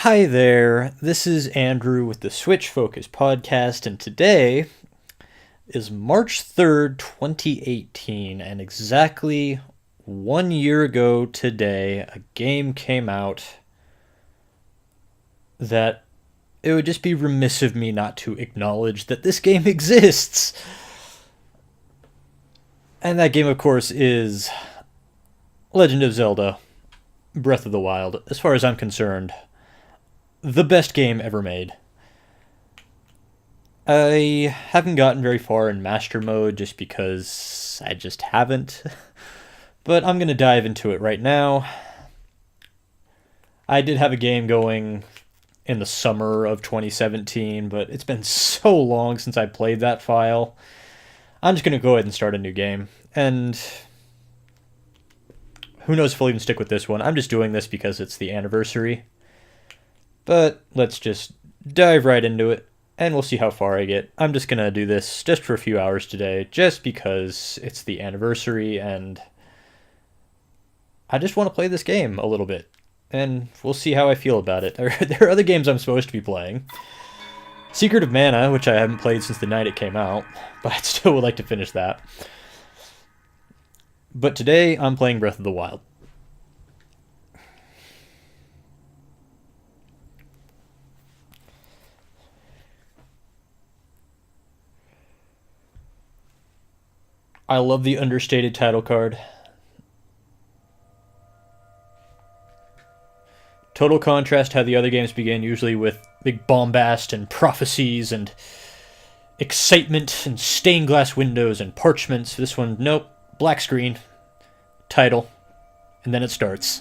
Hi there, this is Andrew with the Switch Focus podcast, and today is March 3rd, 2018, and exactly 1 year ago today, a game came out that it would just be remiss of me not to acknowledge that this game exists. And that game, of course, is Legend of Zelda Breath of the Wild. As far as I'm concerned, the best game ever made. I haven't gotten very far in Master Mode just because I just haven't. But I'm going to dive into it right now. I did have a game going in the summer of 2017, but it's been so long since I played that file. I'm just going to go ahead and start a new game. And who knows if I'll even stick with this one. I'm just doing this because it's the anniversary. But let's just dive right into it, and we'll see how far I get. I'm just going to do this just for a few hours today, just because it's the anniversary, and I just want to play this game a little bit. And we'll see how I feel about it. There are other games I'm supposed to be playing. Secret of Mana, which I haven't played since the night it came out, but I still would like to finish that. But today, I'm playing Breath of the Wild. I love the understated title card. Total contrast how the other games begin, usually with big bombast and prophecies and excitement and stained glass windows and parchments. This one, nope, black screen, title, and then it starts.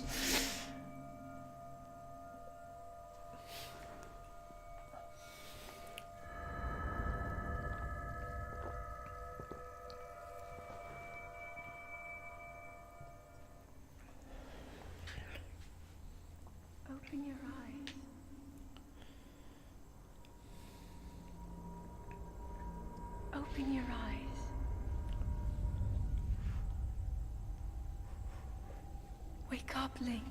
Open your eyes. Open your eyes. Wake up, Link.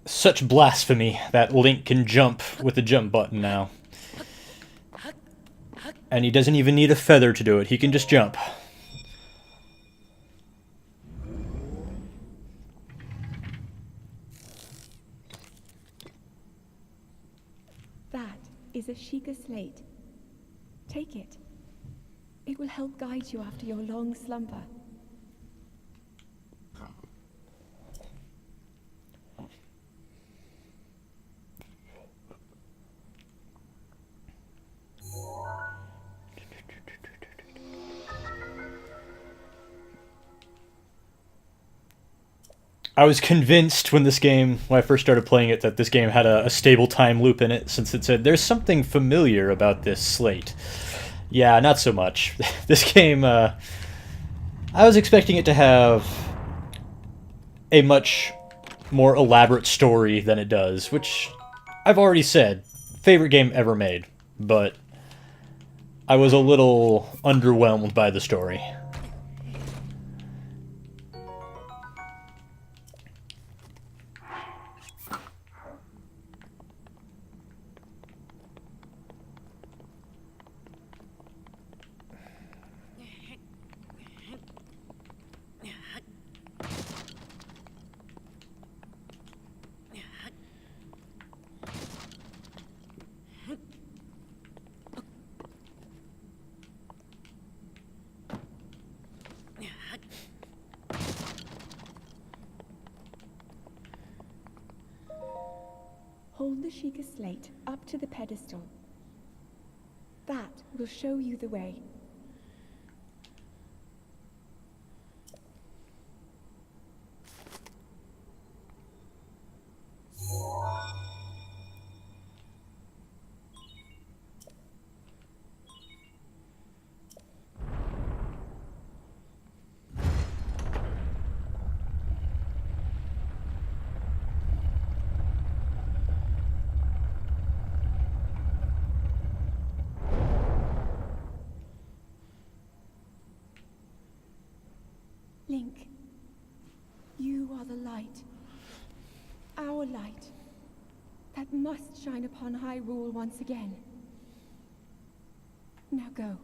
Such blasphemy that Link can jump with the jump button now. And he doesn't even need a feather to do it, he can just jump. That is a Sheikah slate. Take it. It will help guide you after your long slumber. I was convinced when I first started playing it, that this game had a stable time loop in it, since it said, there's something familiar about this slate. Yeah, not so much. This game, I was expecting it to have a much more elaborate story than it does, which I've already said, favorite game ever made, but I was a little underwhelmed by the story. Sheikah slate up to the pedestal. That will show you the way. Link, you are the light. Our light. That must shine upon Hyrule once again. Now go.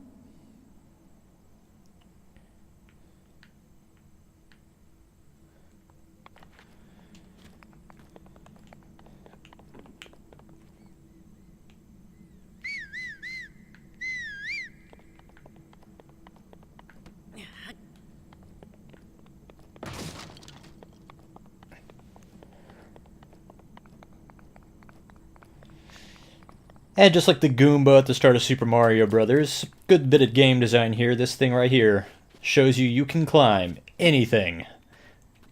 And just like the Goomba at the start of Super Mario Brothers, good bit of game design here. This thing right here shows you can climb anything,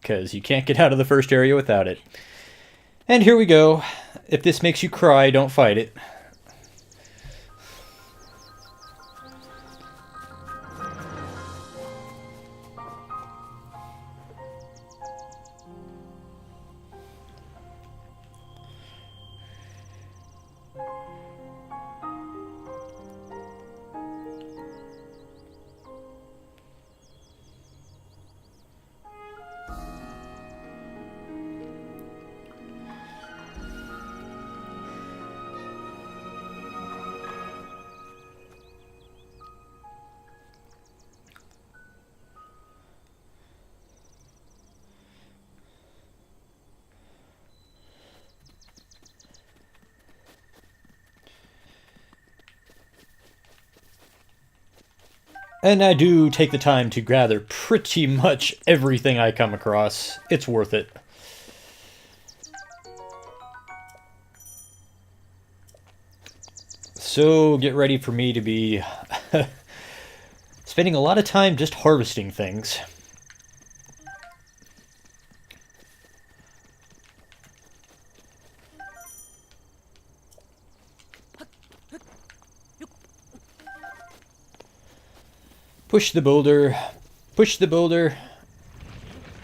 because you can't get out of the first area without it. And here we go. If this makes you cry, don't fight it. And I do take the time to gather pretty much everything I come across. It's worth it. So get ready for me to be spending a lot of time just harvesting things. Push the boulder. Push the boulder.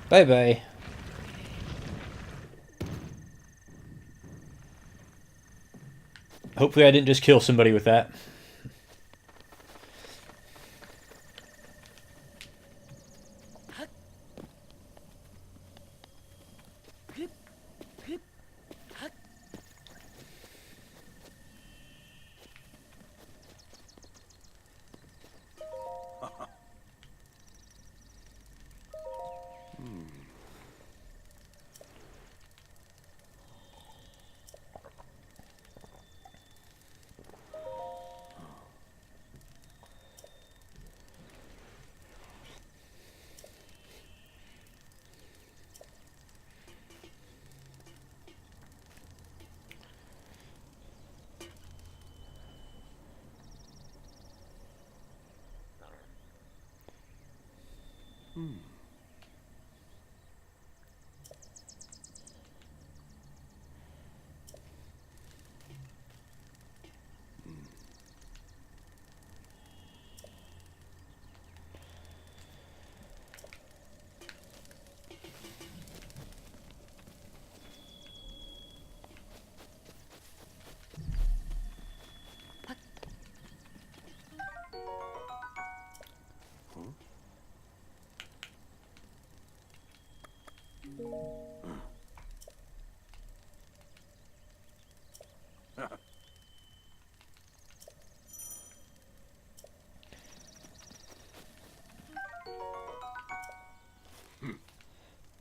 Bye-bye. Hopefully I didn't just kill somebody with that.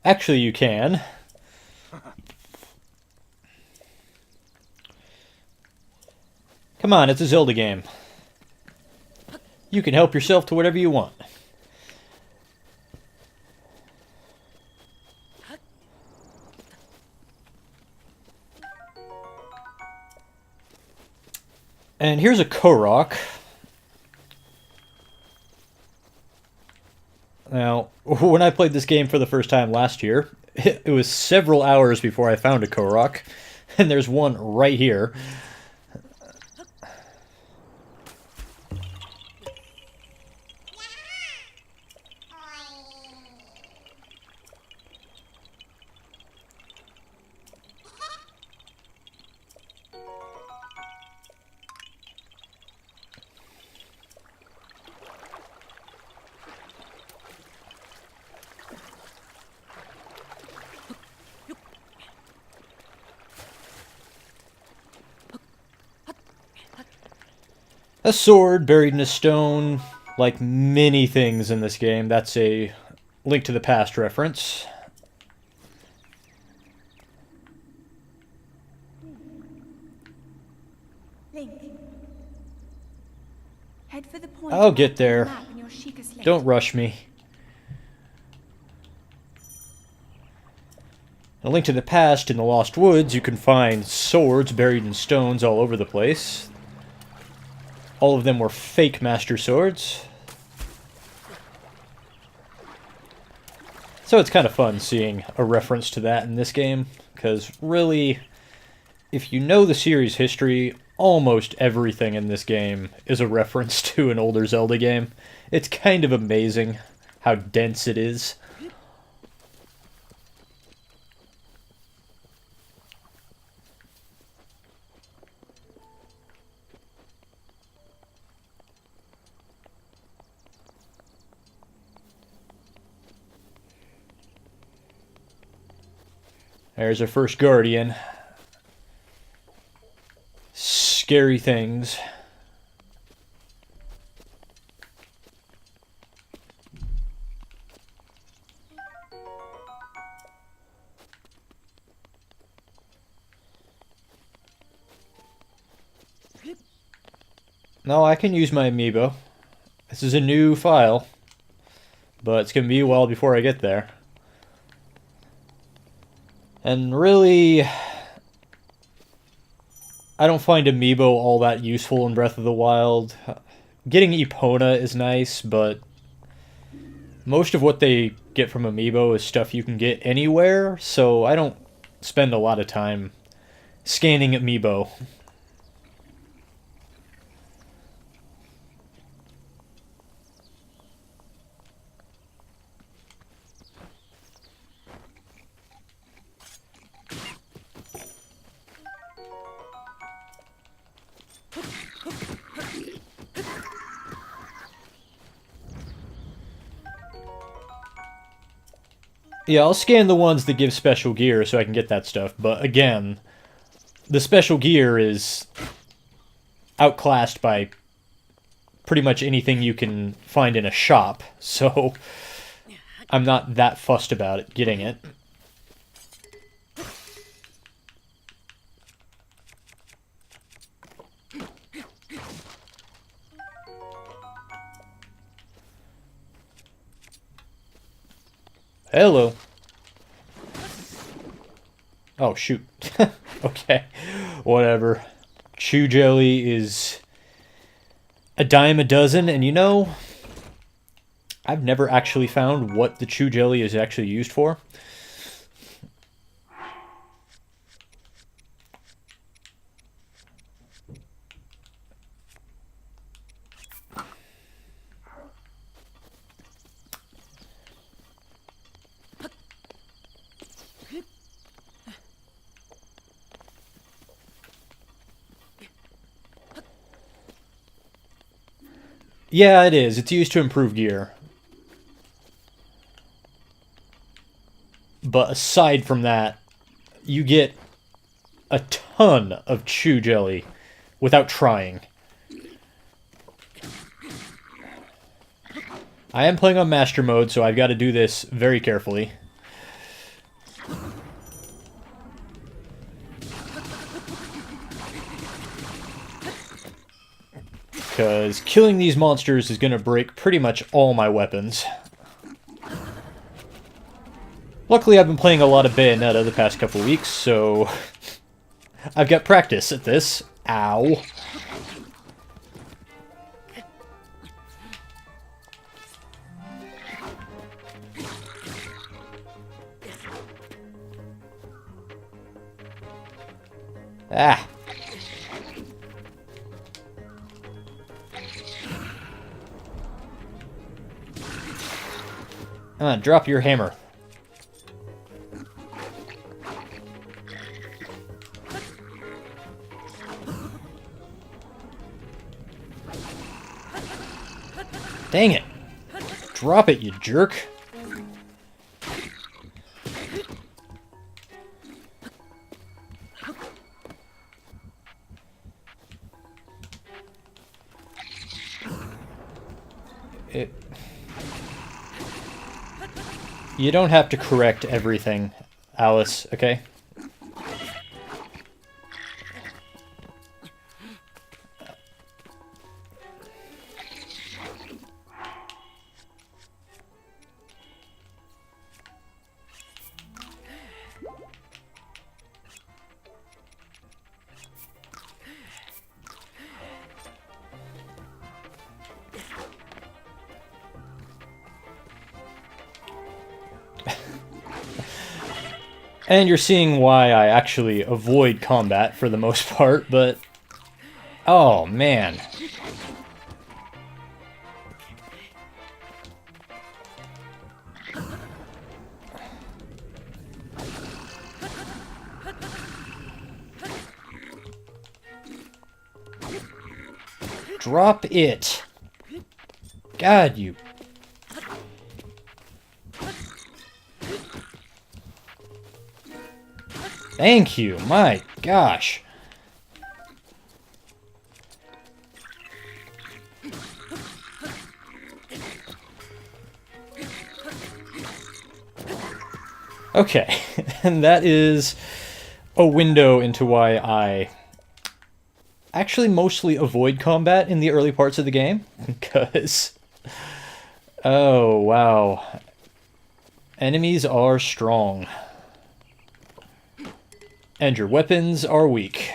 Actually, you can. Come on, it's a Zelda game. You can help yourself to whatever you want. And here's a Korok. Now, when I played this game for the first time last year, it was several hours before I found a Korok, and there's one right here. A sword buried in a stone, like many things in this game. That's a Link to the Past reference. Link. Head for the point. I'll get there. Map in your Sheikah slate. Don't rush me. In A Link to the Past, in the Lost Woods, you can find swords buried in stones all over the place. All of them were fake Master Swords. So it's kind of fun seeing a reference to that in this game, because really, if you know the series history, almost everything in this game is a reference to an older Zelda game. It's kind of amazing how dense it is. There's our first Guardian. Scary things. No, I can use my amiibo. This is a new file, but it's going to be a while before I get there. And really, I don't find amiibo all that useful in Breath of the Wild. Getting Epona is nice, but most of what they get from amiibo is stuff you can get anywhere, so I don't spend a lot of time scanning amiibo. Yeah, I'll scan the ones that give special gear so I can get that stuff, but again, the special gear is outclassed by pretty much anything you can find in a shop, so I'm not that fussed about it, getting it. Hello. Oh, shoot. Okay. Whatever. Chew jelly is a dime a dozen, and you know, I've never actually found what the chew jelly is actually used for. Yeah, it is. It's used to improve gear. But aside from that, you get a ton of chew jelly without trying. I am playing on Master Mode, so I've got to do this very carefully. Because killing these monsters is going to break pretty much all my weapons. Luckily, I've been playing a lot of Bayonetta the past couple weeks, so I've got practice at this. Ow. Ah! Drop your hammer. Dang it! Drop it, you jerk! You don't have to correct everything, Alice, okay? And you're seeing why I actually avoid combat for the most part, but... Oh, man. Drop it. God, you... Thank you, my gosh. Okay, and that is a window into why I actually mostly avoid combat in the early parts of the game, because... Oh, wow. Enemies are strong. And your weapons are weak.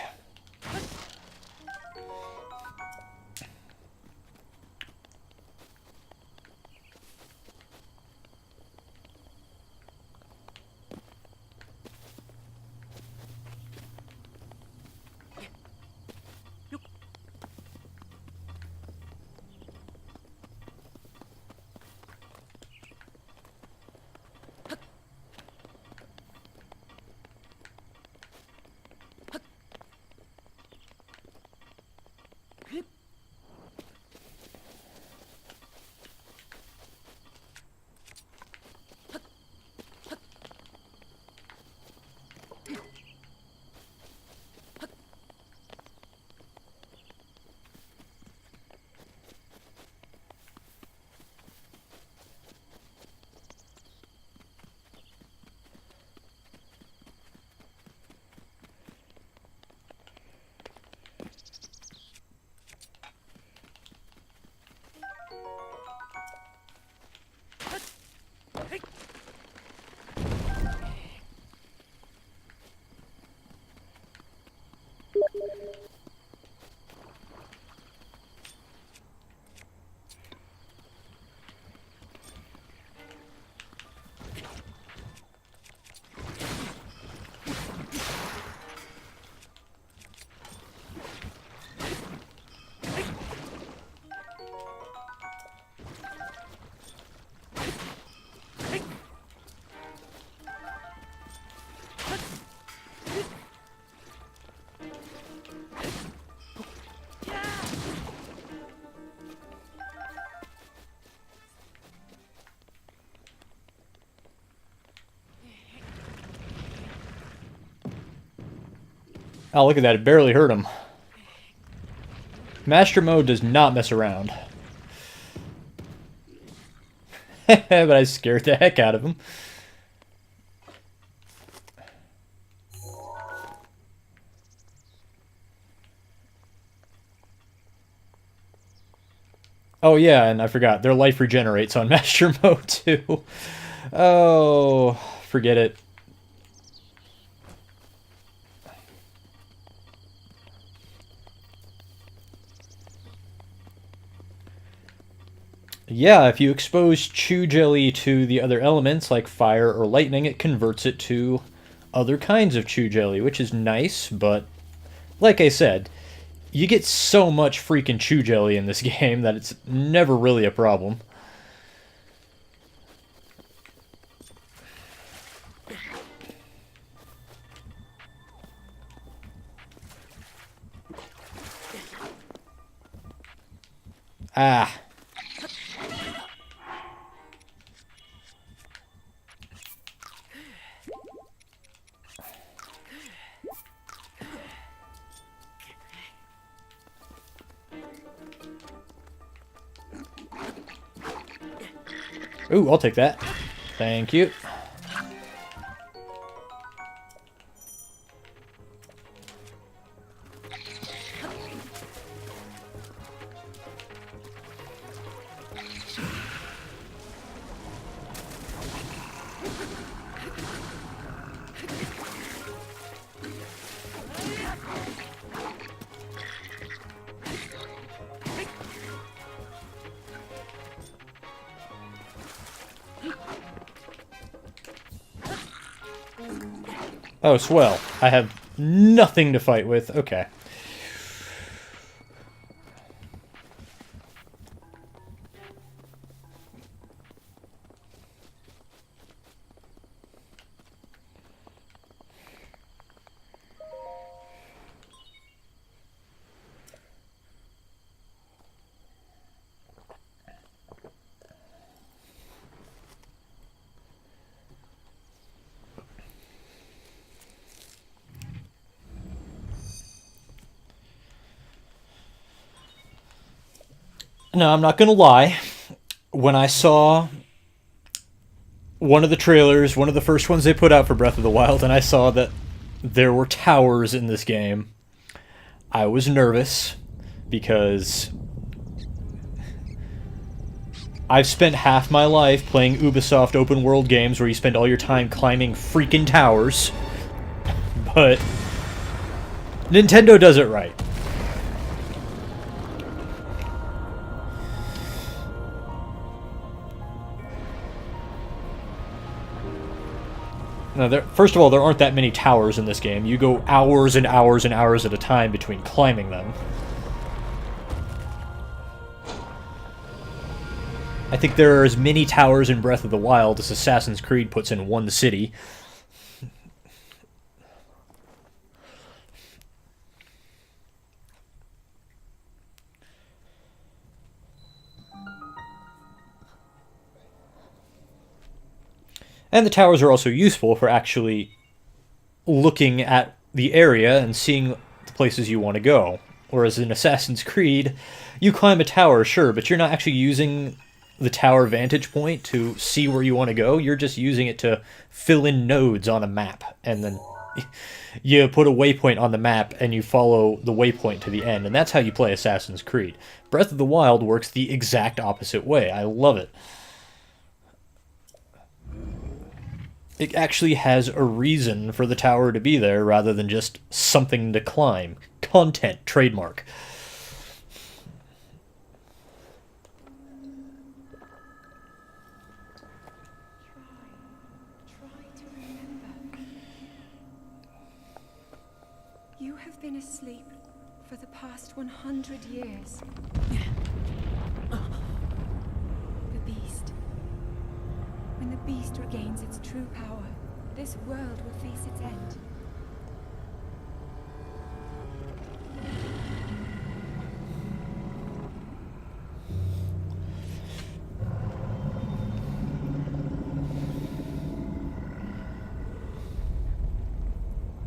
Oh, look at that. It barely hurt him. Master Mode does not mess around. But I scared the heck out of him. Oh yeah, and I forgot. Their life regenerates on Master Mode too. Oh, forget it. Yeah, if you expose Chew Jelly to the other elements, like fire or lightning, it converts it to other kinds of Chew Jelly, which is nice, but Like I said, you get so much freaking chew jelly in this game that it's never really a problem. Ah. Ooh, I'll take that. Thank you. Oh, swell. I have nothing to fight with. Okay. No, I'm not gonna lie. When I saw one of the trailers, one of the first ones they put out for Breath of the Wild, and I saw that there were towers in this game, I was nervous because I've spent half my life playing Ubisoft open world games where you spend all your time climbing freaking towers, but Nintendo does it right. Now, first of all, there aren't that many towers in this game. You go hours and hours and hours at a time between climbing them. I think there are as many towers in Breath of the Wild as Assassin's Creed puts in one city. And the towers are also useful for actually looking at the area and seeing the places you want to go. Whereas in Assassin's Creed, you climb a tower, sure, but you're not actually using the tower vantage point to see where you want to go. You're just using it to fill in nodes on a map. And then you put a waypoint on the map and you follow the waypoint to the end. And that's how you play Assassin's Creed. Breath of the Wild works the exact opposite way. I love it. It actually has a reason for the tower to be there rather than just something to climb. Content, trademark. Try to remember. You have been asleep for the past 100 years. The beast. When the beast regains its true power, this world will face its end.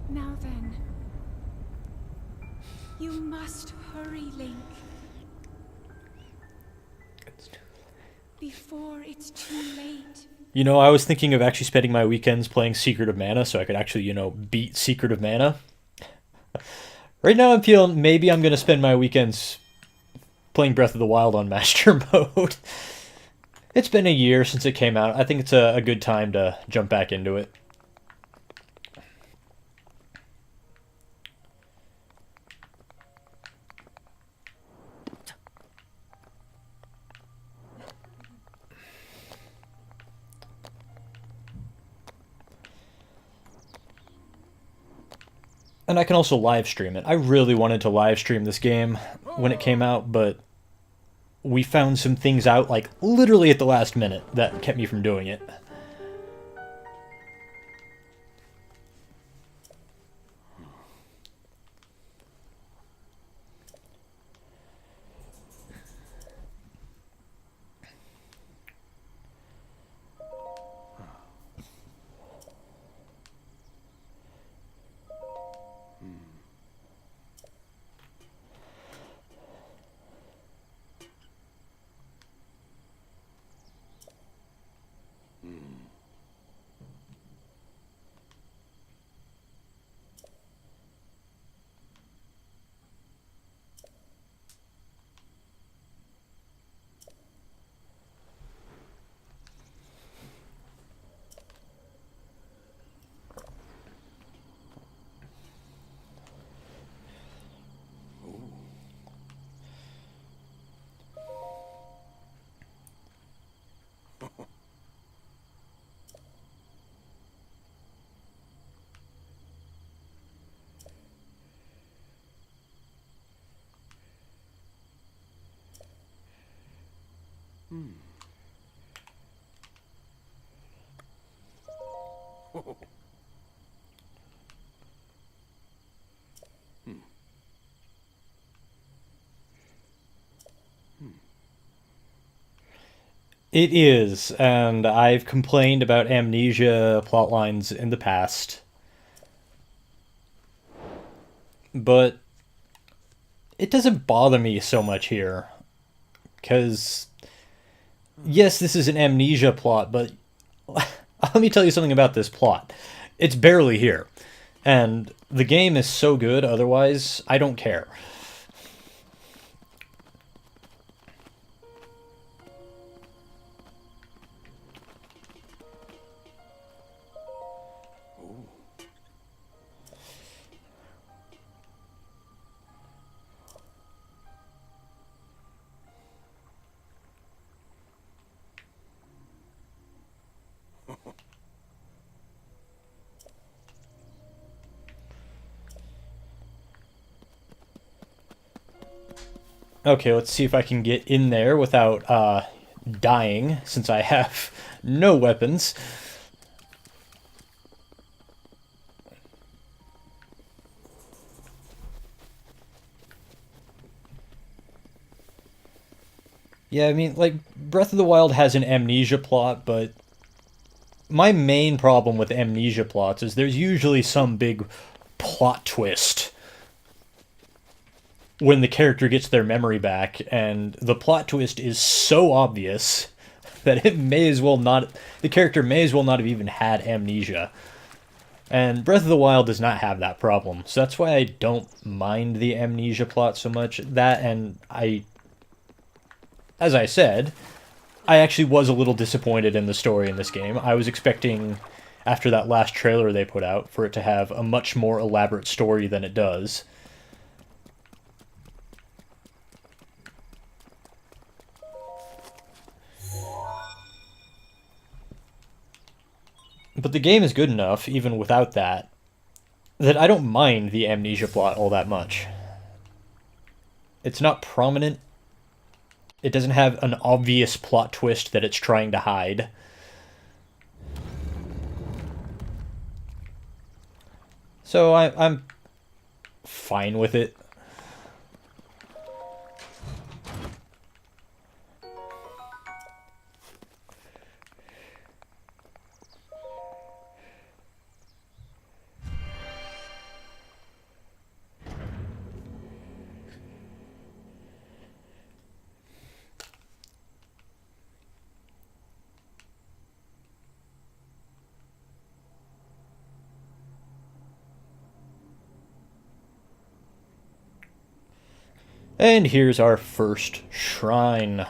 Now then, you must hurry, Link. Before it's too late. You know, I was thinking of actually spending my weekends playing Secret of Mana so I could actually, you know, beat Secret of Mana. Right now I'm feeling maybe I'm going to spend my weekends playing Breath of the Wild on Master Mode. It's been a year since it came out. I think it's a good time to jump back into it. And I can also live stream it. I really wanted to live stream this game when it came out, but we found some things out, like, literally at the last minute that kept me from doing it. It is, and I've complained about amnesia plotlines in the past. But it doesn't bother me so much here. Because, yes, this is an amnesia plot, but let me tell you something about this plot. It's barely here. And the game is so good, otherwise, I don't care. Okay, let's see if I can get in there without dying, since I have no weapons. Yeah, I mean, like, Breath of the Wild has an amnesia plot, but my main problem with amnesia plots is there's usually some big plot twist when the character gets their memory back, and the plot twist is so obvious that it may as well not, the character may as well not have even had amnesia. And Breath of the Wild does not have that problem, so that's why I don't mind the amnesia plot so much. That, and as I said, I actually was a little disappointed in the story in this game. I was expecting, after that last trailer they put out, for it to have a much more elaborate story than it does. But the game is good enough, even without that, that I don't mind the amnesia plot all that much. It's not prominent. It doesn't have an obvious plot twist that it's trying to hide. So I'm fine with it. And here's our first shrine.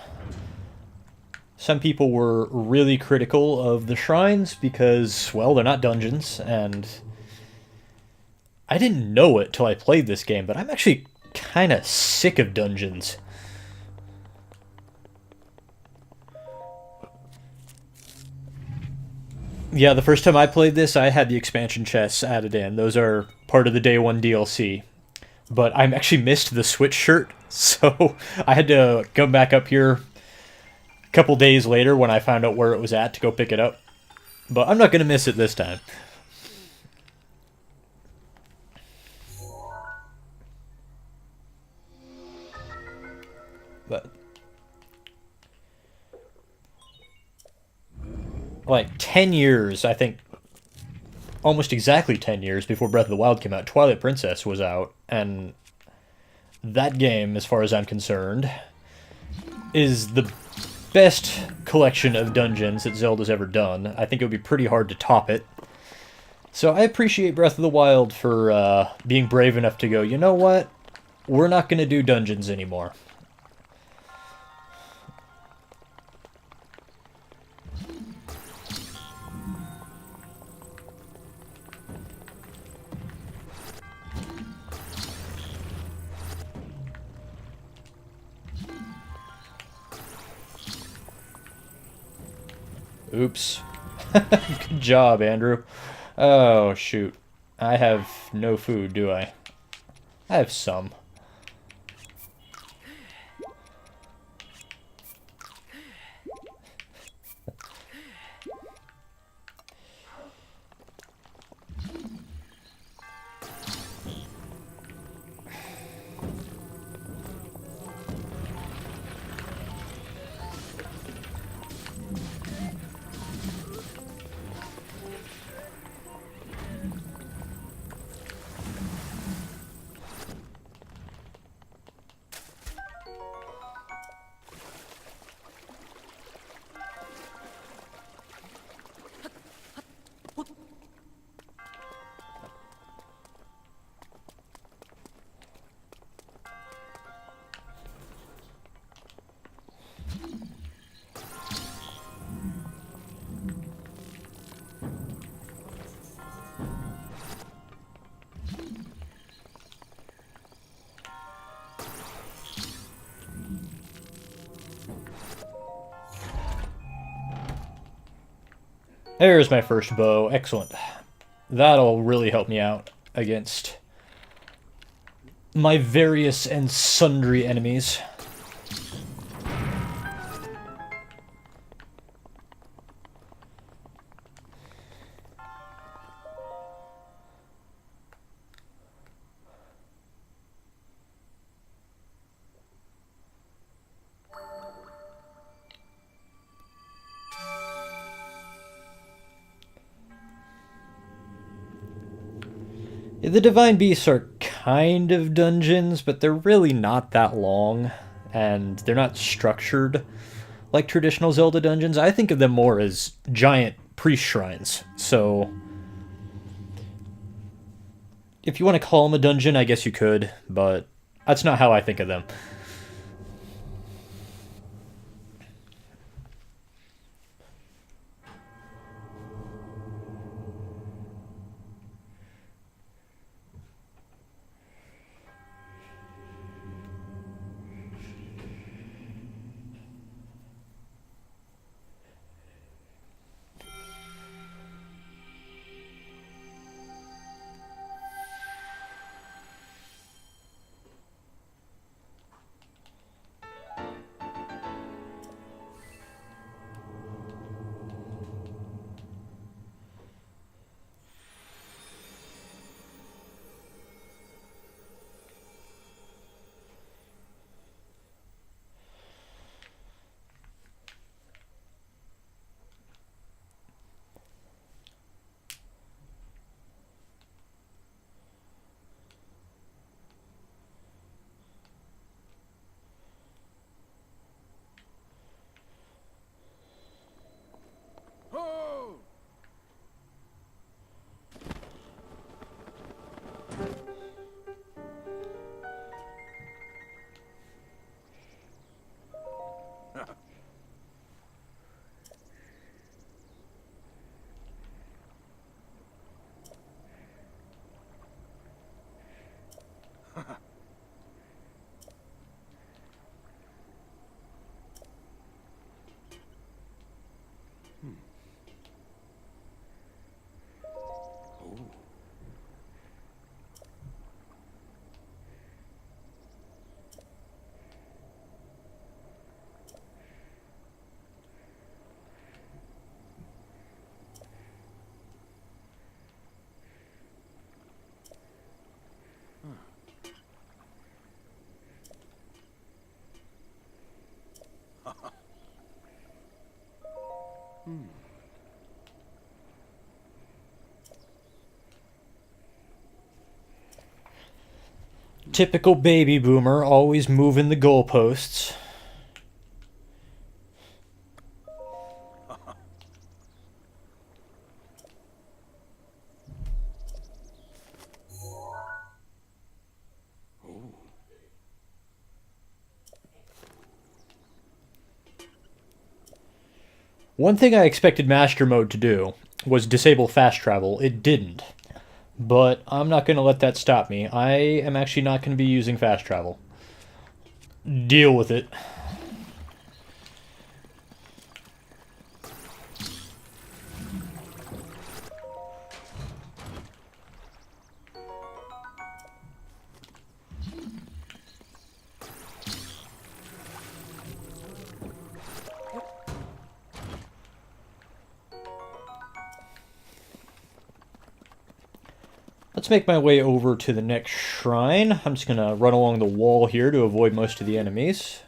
Some people were really critical of the shrines because, well, they're not dungeons, and I didn't know it till I played this game, but I'm actually kind of sick of dungeons. Yeah, the first time I played this, I had the expansion chests added in. Those are part of the day one DLC. But I actually missed the Switch shirt, so I had to come back up here a couple days later when I found out where it was at to go pick it up. But I'm not going to miss it this time. But like 10 years, I think, almost exactly 10 years before Breath of the Wild came out, Twilight Princess was out, and that game, as far as I'm concerned, is the best collection of dungeons that Zelda's ever done. I think it would be pretty hard to top it. So I appreciate Breath of the Wild for being brave enough to go, you know what? We're not going to do dungeons anymore. Oops. Good job, Andrew. Oh, shoot. I have no food, do I? I have some. There's my first bow. Excellent. That'll really help me out against my various and sundry enemies. The Divine Beasts are kind of dungeons, but they're really not that long, and they're not structured like traditional Zelda dungeons. I think of them more as giant priest shrines. So, if you want to call them a dungeon, I guess you could, but that's not how I think of them. Typical baby boomer, always moving the goalposts. One thing I expected Master Mode to do was disable fast travel. It didn't. But I'm not going to let that stop me. I am actually not going to be using fast travel. Deal with it. Let's make my way over to the next shrine. I'm just going to run along the wall here to avoid most of the enemies.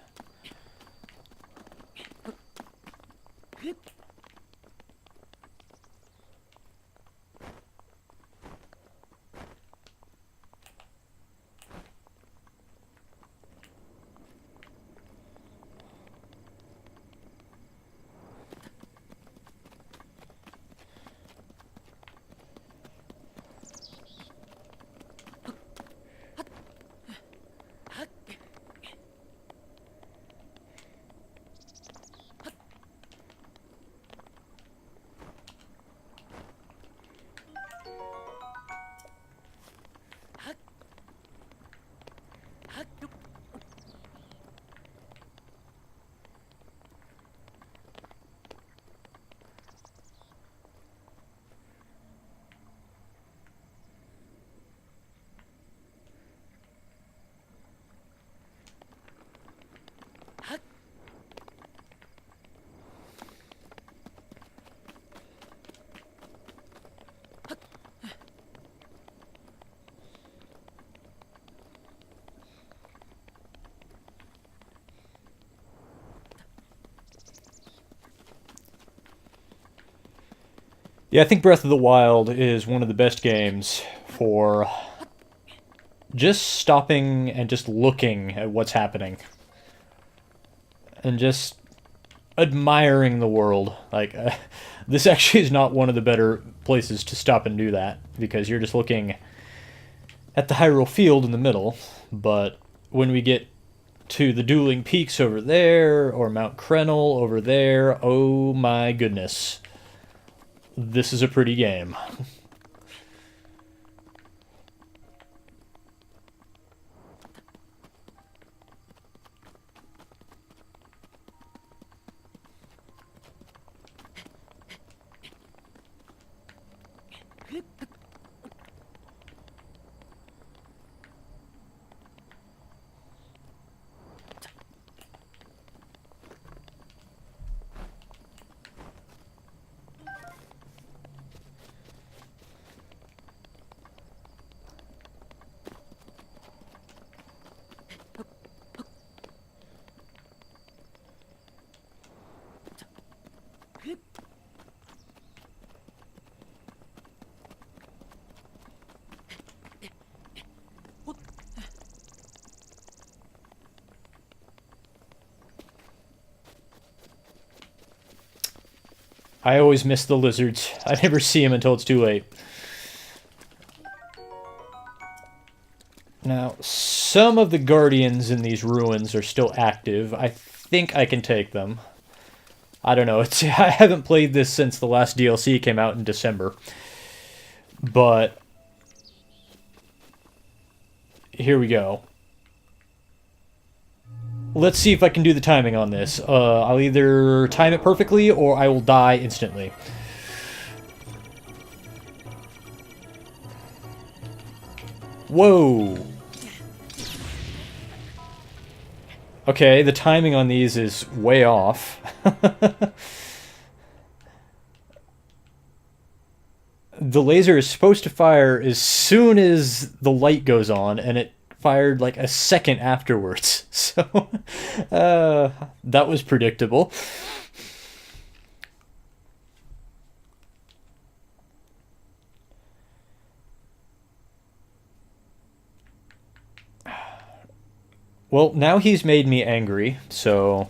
Yeah, I think Breath of the Wild is one of the best games for just stopping and just looking at what's happening. And just admiring the world. Like, this actually is not one of the better places to stop and do that, because you're just looking at the Hyrule Field in the middle. But when we get to the Dueling Peaks over there, or Mount Krenel over there, oh my goodness. This is a pretty game. I always miss the lizards. I never see them until it's too late. Now, some of the guardians in these ruins are still active. I think I can take them. I don't know. I haven't played this since the last DLC came out in December. But here we go. Let's see if I can do the timing on this. I'll either time it perfectly or I will die instantly. Whoa! Okay, the timing on these is way off. The laser is supposed to fire as soon as the light goes on, and it fired like a second afterwards. So, that was predictable. Well, now he's made me angry, so...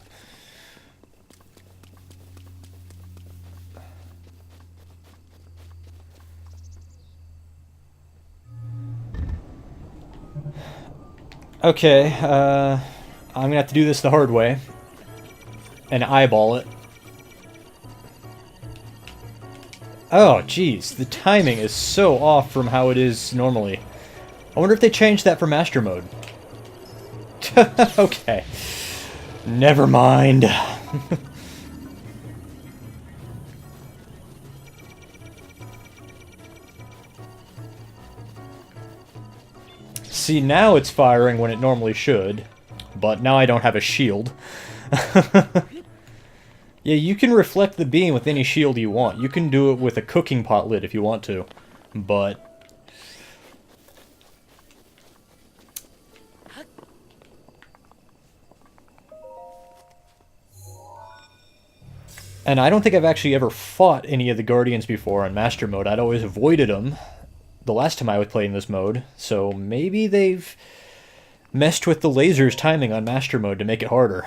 Okay, I'm gonna have to do this the hard way. And eyeball it. Oh, jeez, the timing is so off from how it is normally. I wonder if they changed that for Master Mode. Okay. Never mind. See, now it's firing when it normally should. But now I don't have a shield. Yeah, you can reflect the beam with any shield you want. You can do it with a cooking pot lid if you want to. But... And I don't think I've actually ever fought any of the Guardians before on Master Mode. I'd always avoided them the last time I was playing this mode. So maybe they've messed with the laser's timing on Master Mode to make it harder.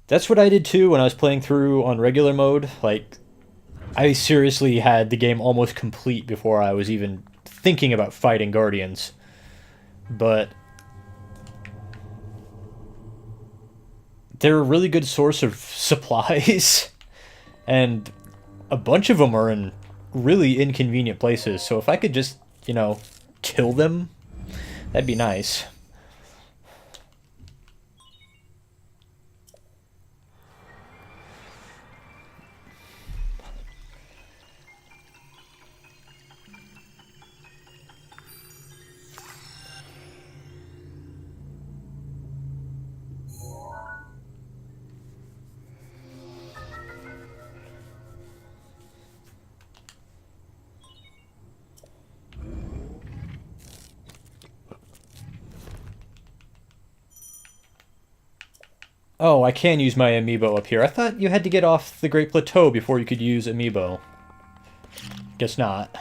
That's what I did too when I was playing through on regular mode. Like, I seriously had the game almost complete before I was even thinking about fighting Guardians. But they're a really good source of supplies. And a bunch of them are in really inconvenient places. So if I could just, you know, kill them, that'd be nice. Oh, I can use my amiibo up here. I thought you had to get off the Great Plateau before you could use amiibo. Guess not.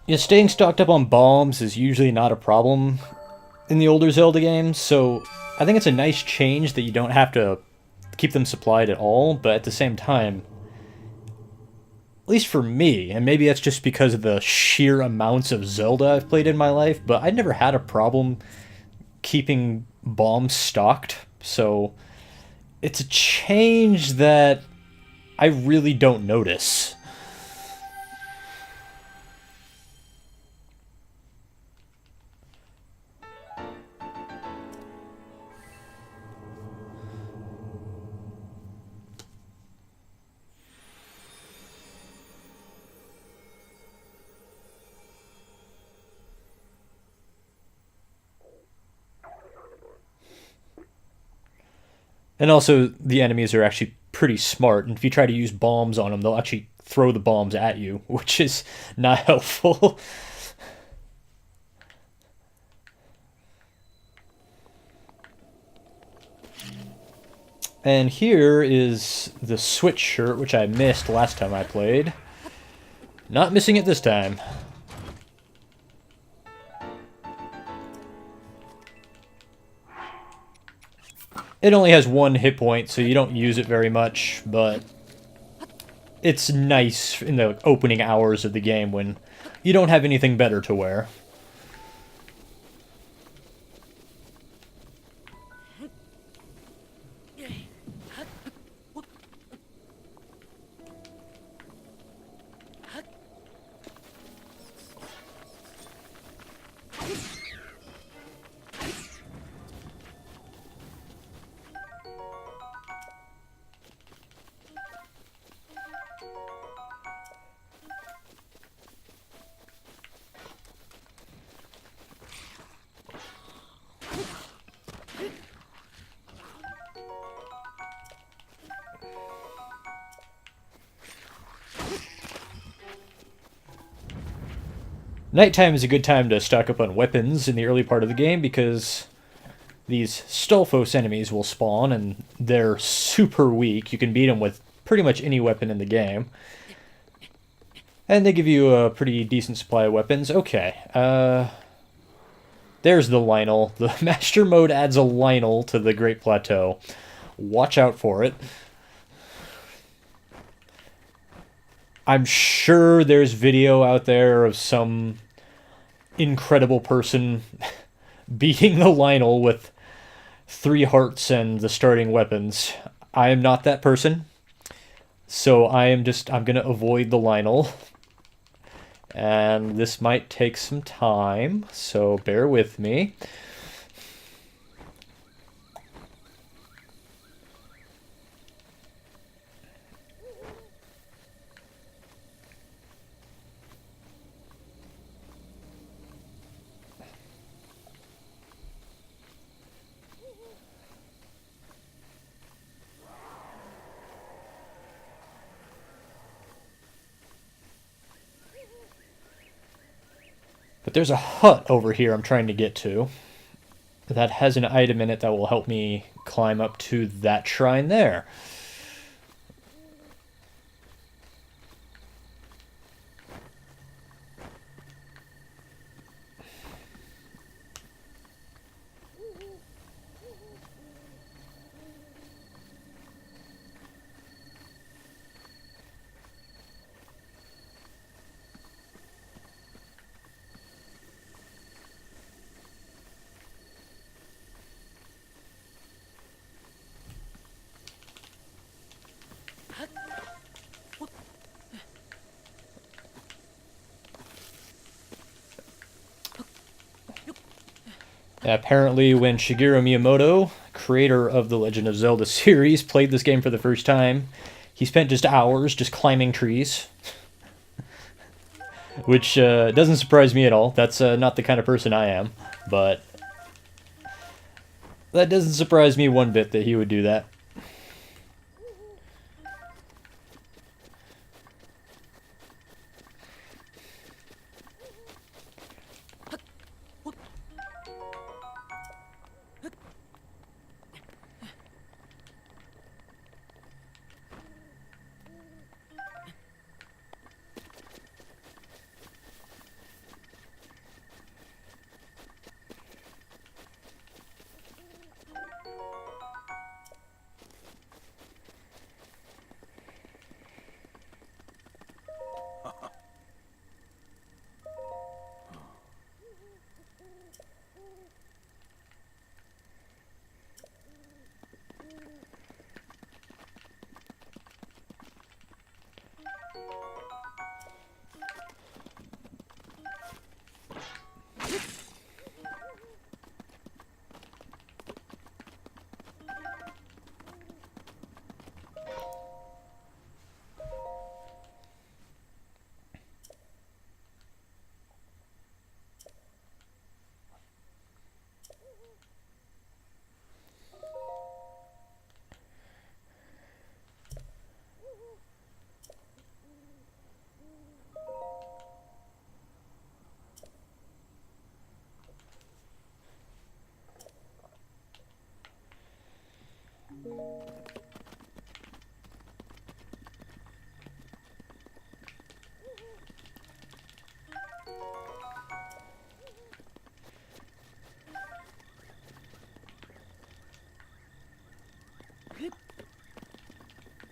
Yeah, staying stocked up on bombs is usually not a problem in the older Zelda games, so I think it's a nice change that you don't have to keep them supplied at all, but at the same time, at least for me, and maybe that's just because of the sheer amounts of Zelda I've played in my life, but I never had a problem keeping bombs stocked, so it's a change that I really don't notice. And also, the enemies are actually pretty smart, and if you try to use bombs on them, they'll actually throw the bombs at you, which is not helpful. And here is the Switch shirt, which I missed last time I played. Not missing it this time. It only has 1 hit point, so you don't use it very much, but it's nice in the opening hours of the game when you don't have anything better to wear. Nighttime is a good time to stock up on weapons in the early part of the game because these Stolfos enemies will spawn and they're super weak. You can beat them with pretty much any weapon in the game. And they give you a pretty decent supply of weapons. Okay, there's the Lionel. The Master Mode adds a Lionel to the Great Plateau. Watch out for it. I'm sure there's video out there of some incredible person beating the Lionel with 3 hearts and the starting weapons. I am not that person. So I'm going to avoid the Lionel. And this might take some time, so bear with me. But there's a hut over here I'm trying to get to that has an item in it that will help me climb up to that shrine there. Apparently, when Shigeru Miyamoto, creator of the Legend of Zelda series, played this game for the first time, he spent just hours just climbing trees. Which doesn't surprise me at all. That's not the kind of person I am. But that doesn't surprise me one bit that he would do that.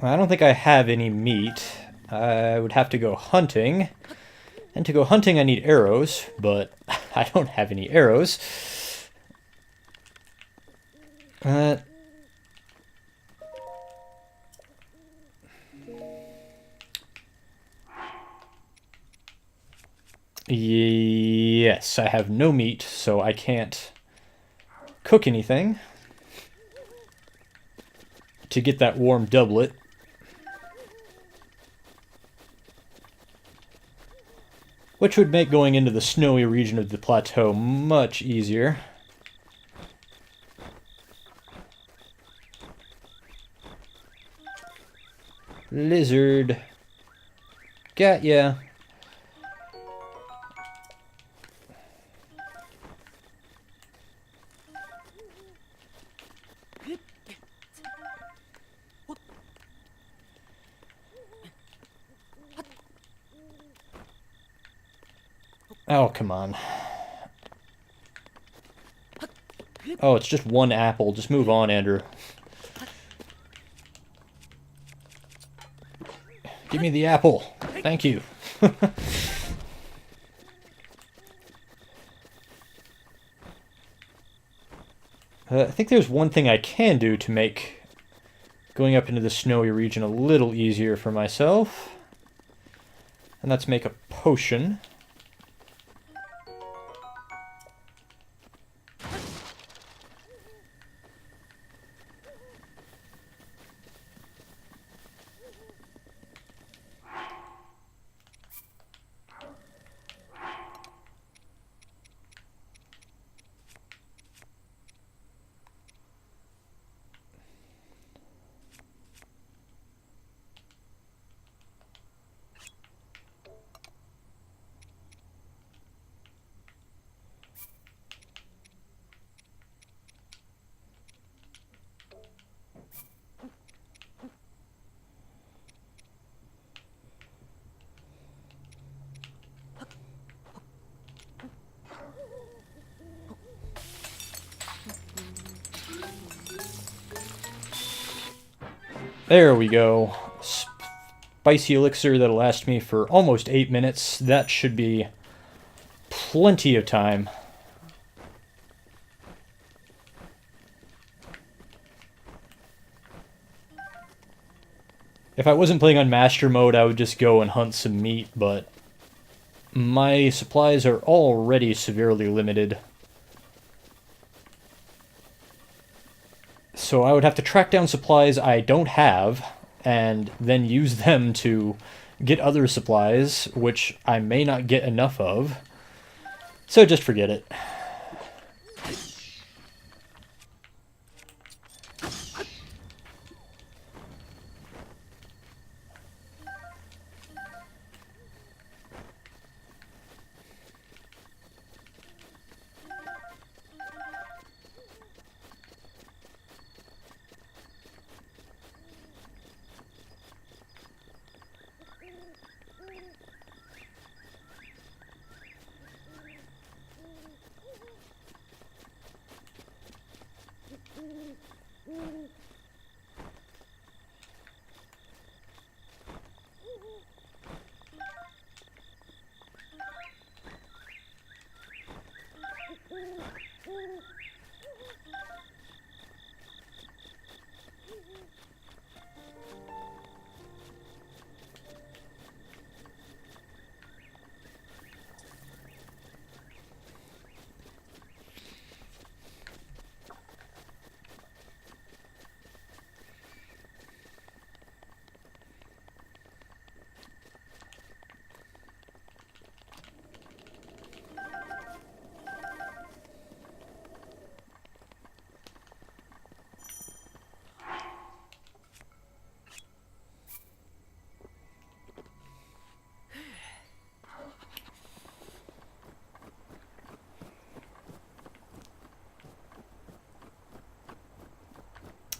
I don't think I have any meat. I would have to go hunting. And to go hunting, I need arrows, but I don't have any arrows. Yes, I have no meat, so I can't cook anything to get that warm doublet. Which would make going into the snowy region of the plateau much easier. Lizard. Got ya. Oh, come on. Oh, it's just one apple. Just move on, Andrew. Give me the apple. Thank you. I think there's one thing I can do to make going up into the snowy region a little easier for myself. And that's make a potion. There we go. Spicy elixir that'll last me for almost 8 minutes. That should be plenty of time. If I wasn't playing on Master Mode, I would just go and hunt some meat, but my supplies are already severely limited. So I would have to track down supplies I don't have, and then use them to get other supplies, which I may not get enough of. So just forget it.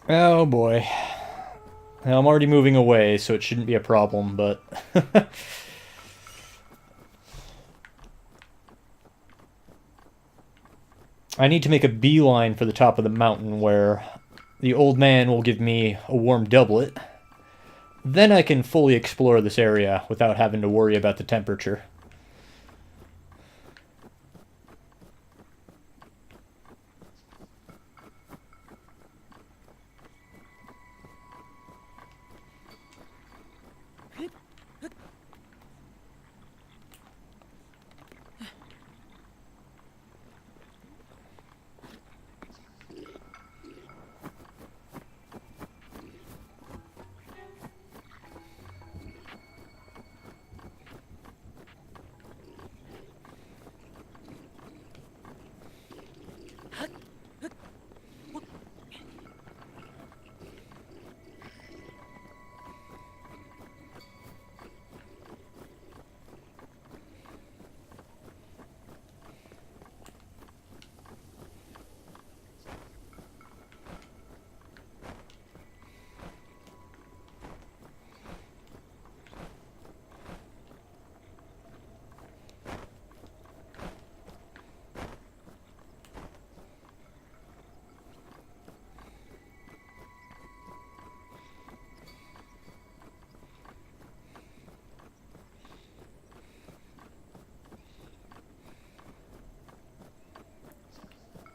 Oh boy. Now, I'm already moving away, so it shouldn't be a problem, but... I need to make a beeline for the top of the mountain where the old man will give me a warm doublet. Then I can fully explore this area without having to worry about the temperature.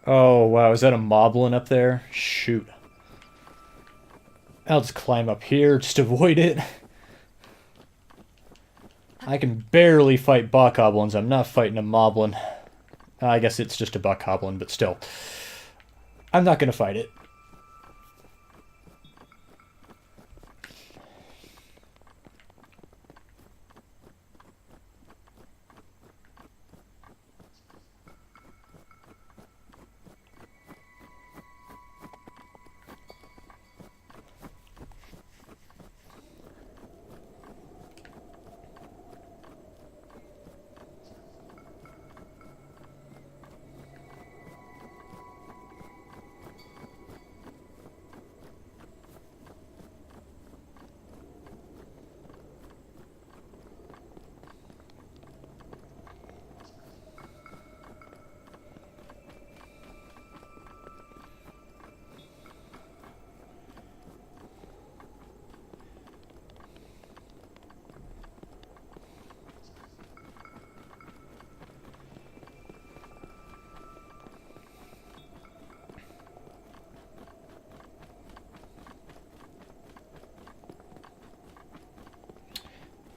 Oh, wow, is that a moblin up there? Shoot. I'll just climb up here, just avoid it. I can barely fight bokoblins. I'm not fighting a moblin. I guess it's just a bokoblin, but still. I'm not going to fight it.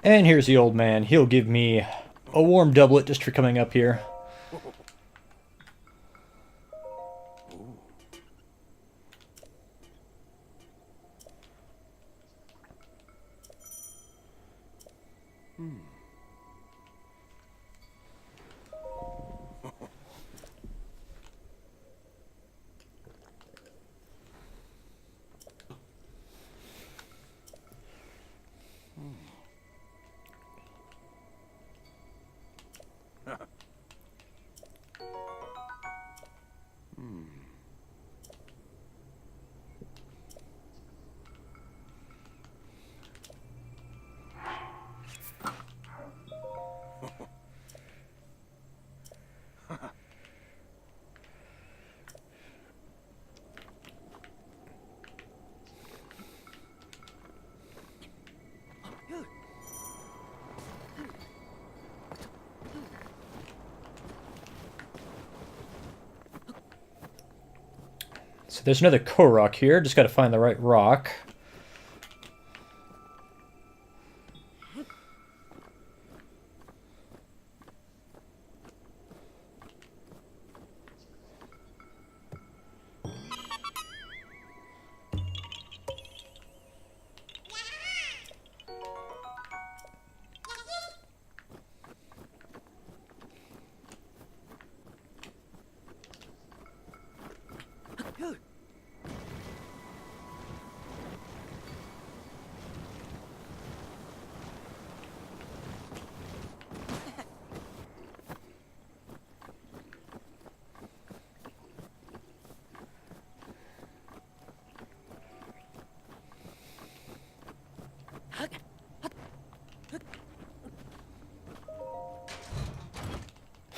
And here's the old man. He'll give me a warm doublet just for coming up here. So there's another Korok here. Just got to find the right rock.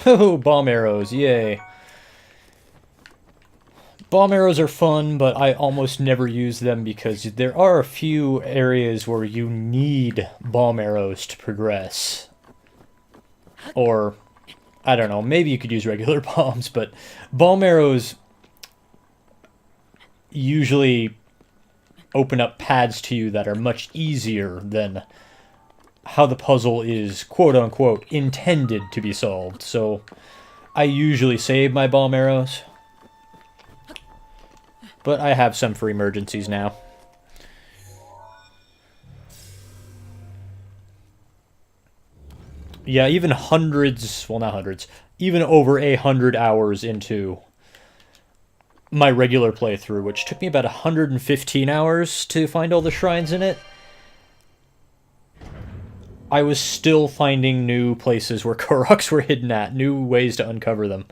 Oh, bomb arrows, yay. Bomb arrows are fun, but I almost never use them because there are a few areas where you need bomb arrows to progress. Or, I don't know, maybe you could use regular bombs, but bomb arrows usually open up paths to you that are much easier than how the puzzle is quote-unquote intended to be solved. So I usually save my bomb arrows, but I have some for emergencies now. Yeah, even hundreds, well, not hundreds, even over 100 hours into my regular playthrough, which took me about 115 hours to find all the shrines in it, I was still finding new places where Koroks were hidden at, new ways to uncover them.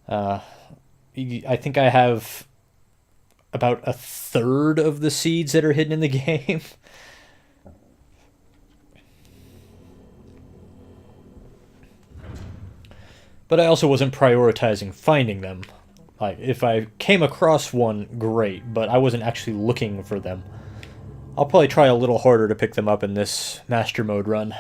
I think I have about a third of the seeds that are hidden in the game. But I also wasn't prioritizing finding them. Like, if I came across one, great, but I wasn't actually looking for them. I'll probably try a little harder to pick them up in this Master Mode run.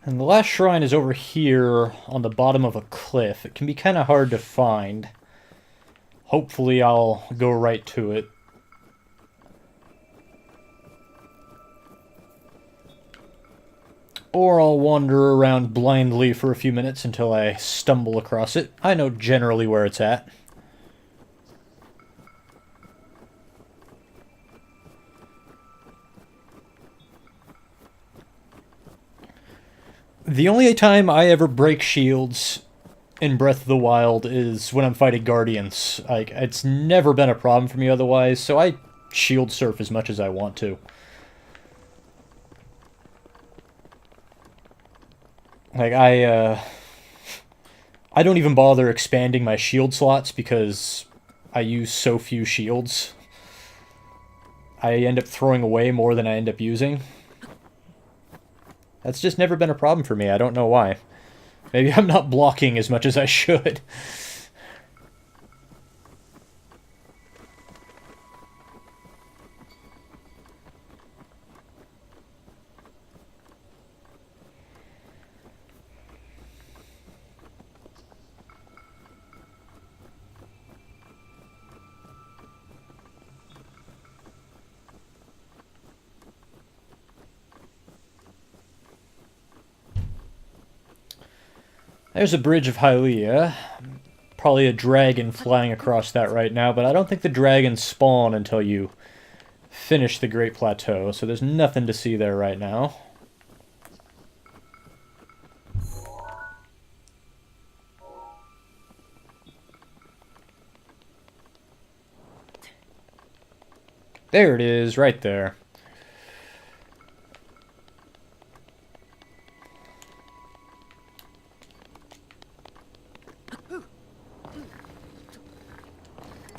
And the last shrine is over here on the bottom of a cliff. It can be kind of hard to find. Hopefully I'll go right to it. Or I'll wander around blindly for a few minutes until I stumble across it. I know generally where it's at. The only time I ever break shields in Breath of the Wild is when I'm fighting Guardians. Like, it's never been a problem for me otherwise, so I shield surf as much as I want to. Like, I don't even bother expanding my shield slots because I use so few shields. I end up throwing away more than I end up using. That's just never been a problem for me. I don't know why. Maybe I'm not blocking as much as I should. There's a bridge of Hylia. Probably a dragon flying across that right now, but I don't think the dragons spawn until you finish the Great Plateau, so there's nothing to see there right now. There it is, right there.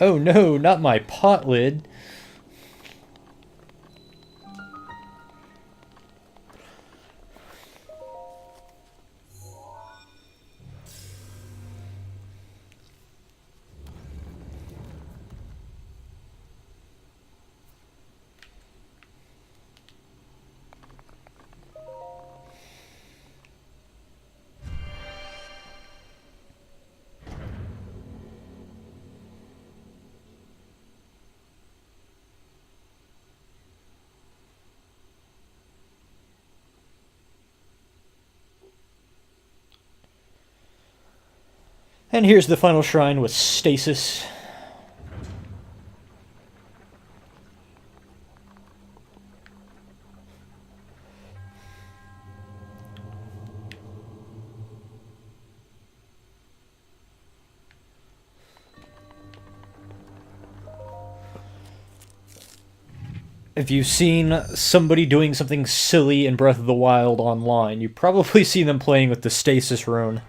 Oh no, not my pot lid. And here's the final shrine with stasis. If you've seen somebody doing something silly in Breath of the Wild online, you've probably seen them playing with the stasis rune.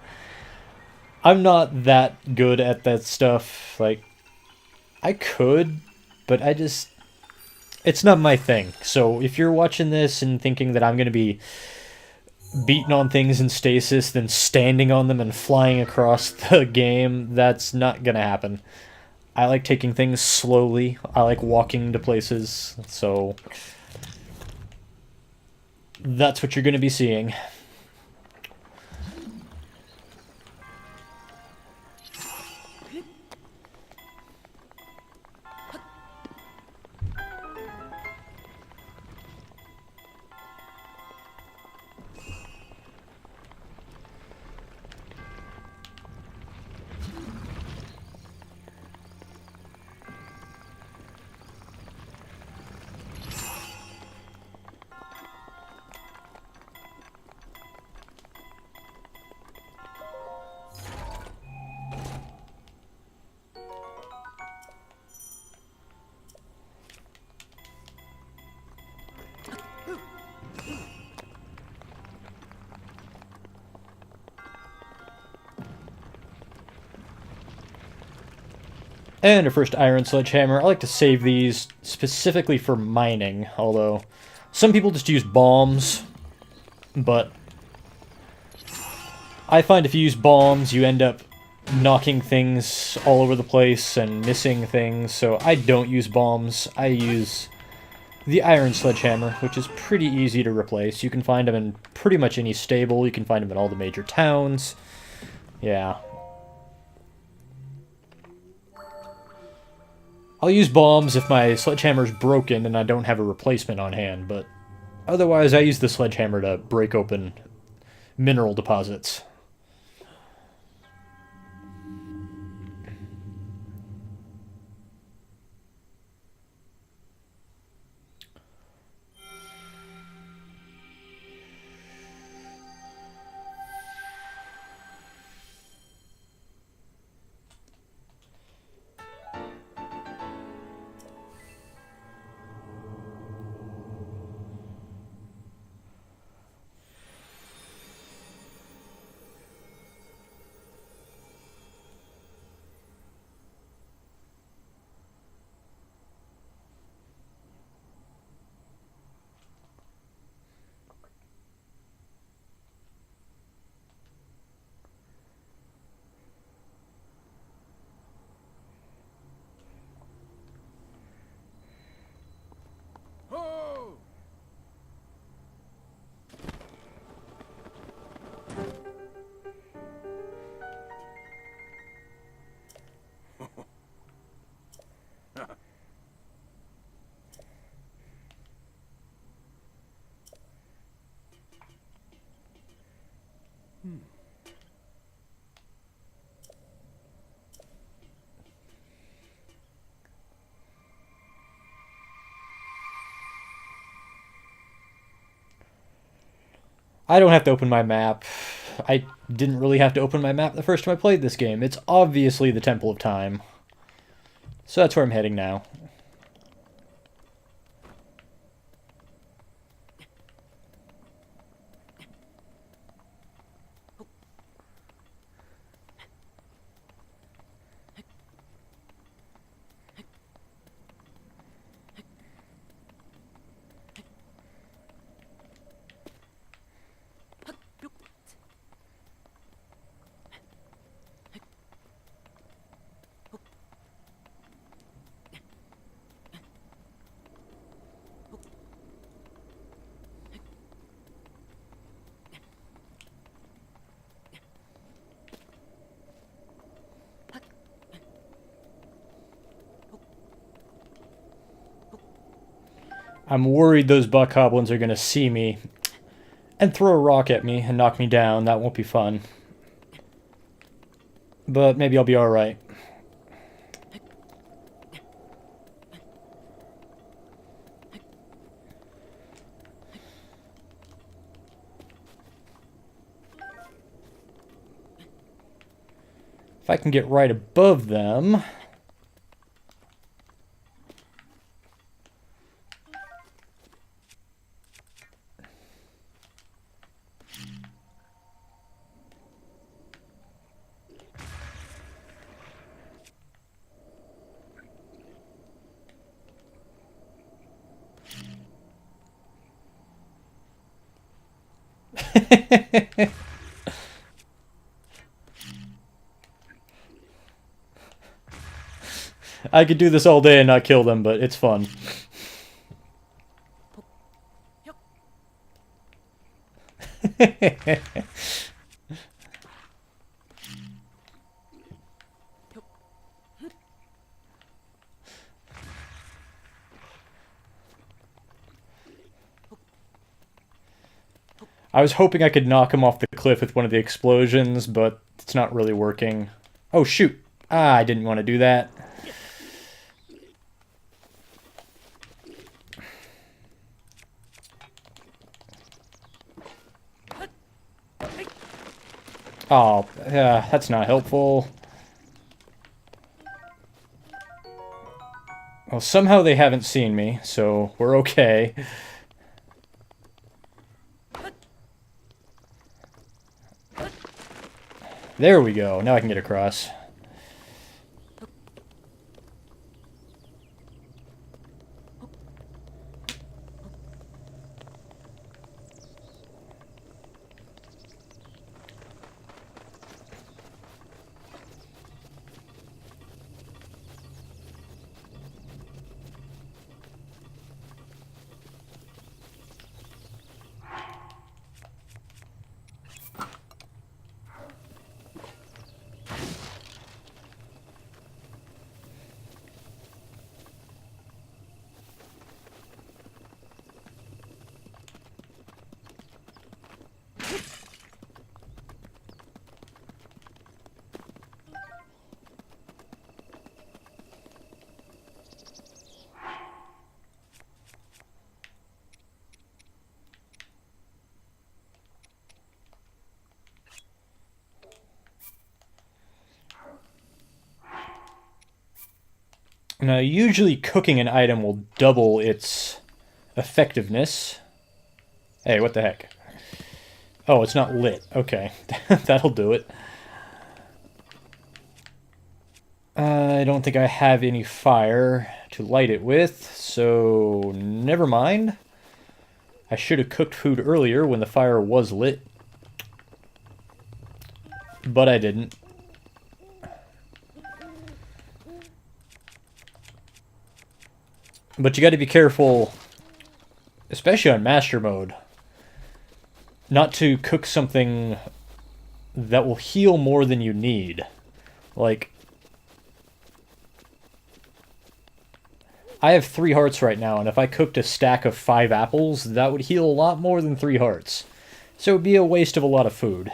I'm not that good at that stuff. Like, I could, but it's not my thing. So if you're watching this and thinking that I'm going to be beating on things in stasis, then standing on them and flying across the game, that's not going to happen. I like taking things slowly. I like walking to places. So that's what you're going to be seeing. And our first iron sledgehammer. I like to save these specifically for mining, although some people just use bombs, but I find if you use bombs, you end up knocking things all over the place and missing things, so I don't use bombs. I use the iron sledgehammer, which is pretty easy to replace. You can find them in pretty much any stable. You can find them in all the major towns. Yeah. I'll use bombs if my sledgehammer's broken and I don't have a replacement on hand, but otherwise I use the sledgehammer to break open mineral deposits. I don't have to open my map. I didn't really have to open my map the first time I played this game. It's obviously the Temple of Time. So that's where I'm heading now. I'm worried those buck goblins are going to see me and throw a rock at me and knock me down. That won't be fun. But maybe I'll be alright. If I can get right above them... I could do this all day and not kill them, but it's fun. I was hoping I could knock him off the cliff with one of the explosions, but it's not really working. Oh, shoot. Ah, I didn't want to do that. Oh, that's not helpful. Well, somehow they haven't seen me, so we're okay. There we go. Now I can get across. Now, usually cooking an item will double its effectiveness. Hey, what the heck? Oh, it's not lit. Okay, that'll do it. I don't think I have any fire to light it with, so never mind. I should have cooked food earlier when the fire was lit. But I didn't. But you got to be careful, especially on Master Mode, not to cook something that will heal more than you need. Like, I have 3 hearts right now, and if I cooked a stack of 5 apples, that would heal a lot more than 3 hearts. So it would be a waste of a lot of food.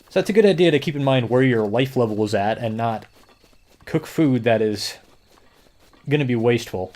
So that's a good idea to keep in mind where your life level is at and not cook food that is going to be wasteful.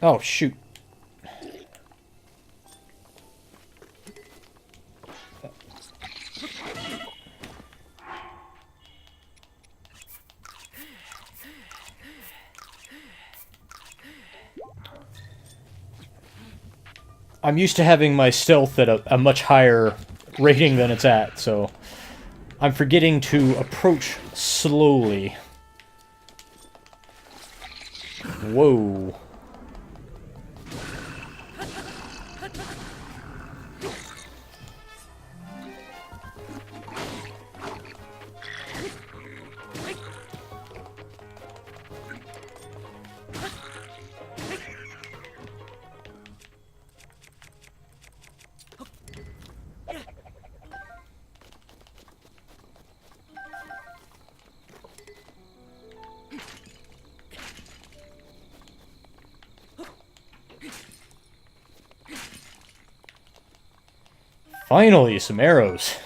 Oh, shoot. I'm used to having my stealth at a much higher rating than it's at, so I'm forgetting to approach slowly. Whoa. Finally, some arrows.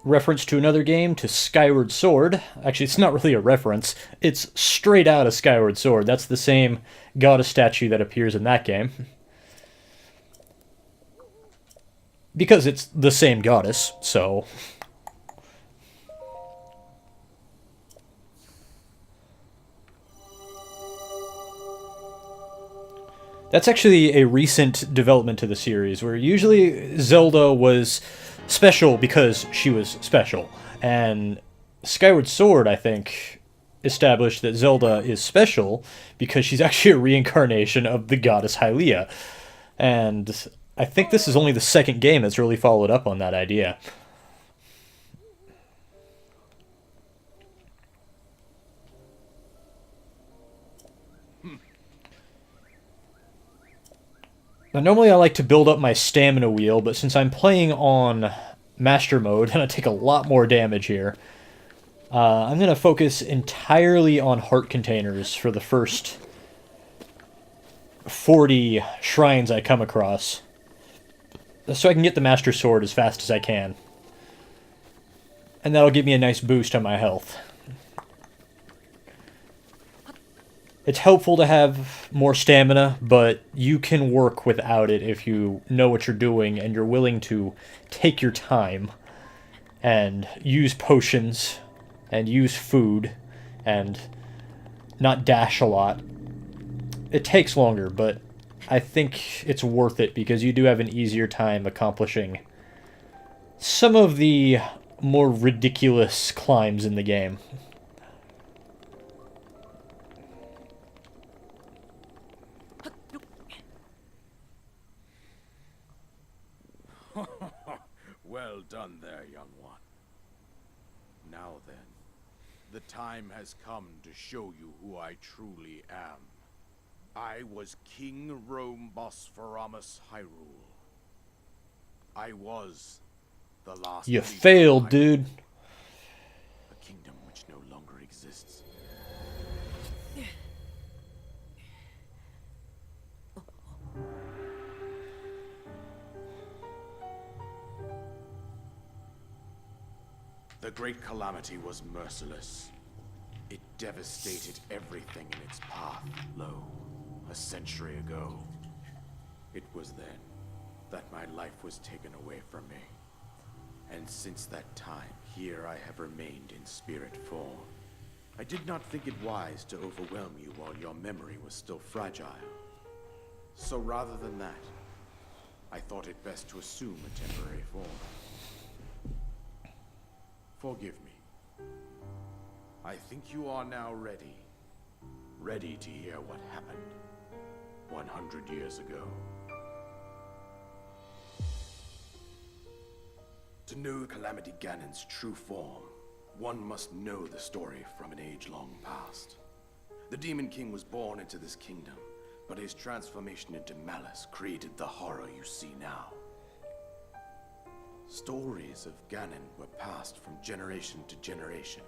Reference to another game, to Skyward Sword. Actually, it's not really a reference. It's straight out of Skyward Sword. That's the same goddess statue that appears in that game. Because it's the same goddess, so... That's actually a recent development to the series, where usually Zelda was special because she was special. And Skyward Sword, I think, established that Zelda is special because she's actually a reincarnation of the goddess Hylia. And I think this is only the second game that's really followed up on that idea. Now, normally I like to build up my stamina wheel, but since I'm playing on Master Mode, and I take a lot more damage here, I'm going to focus entirely on heart containers for the first 40 shrines I come across, so I can get the Master Sword as fast as I can. And that'll give me a nice boost on my health. It's helpful to have more stamina, but you can work without it if you know what you're doing and you're willing to take your time and use potions and use food and not dash a lot. It takes longer, but I think it's worth it because you do have an easier time accomplishing some of the more ridiculous climbs in the game. Well done there, young one. Now then, the time has come to show you who I truly am. I was King Rome Bosphoramus Hyrule. I was the last. You leader of failed, Hyrule, dude. a kingdom which no longer exists. The Great Calamity was merciless. It devastated everything in its path, lo, a century ago. It was then that my life was taken away from me. And since that time, here I have remained in spirit form. I did not think it wise to overwhelm you while your memory was still fragile. So rather than that, I thought it best to assume a temporary form. Forgive me. I think you are now ready. Ready to hear what happened 100 years ago. To know Calamity Ganon's true form, one must know the story from an age long past. The Demon King was born into this kingdom, but his transformation into malice created the horror you see now. Stories of Ganon were passed from generation to generation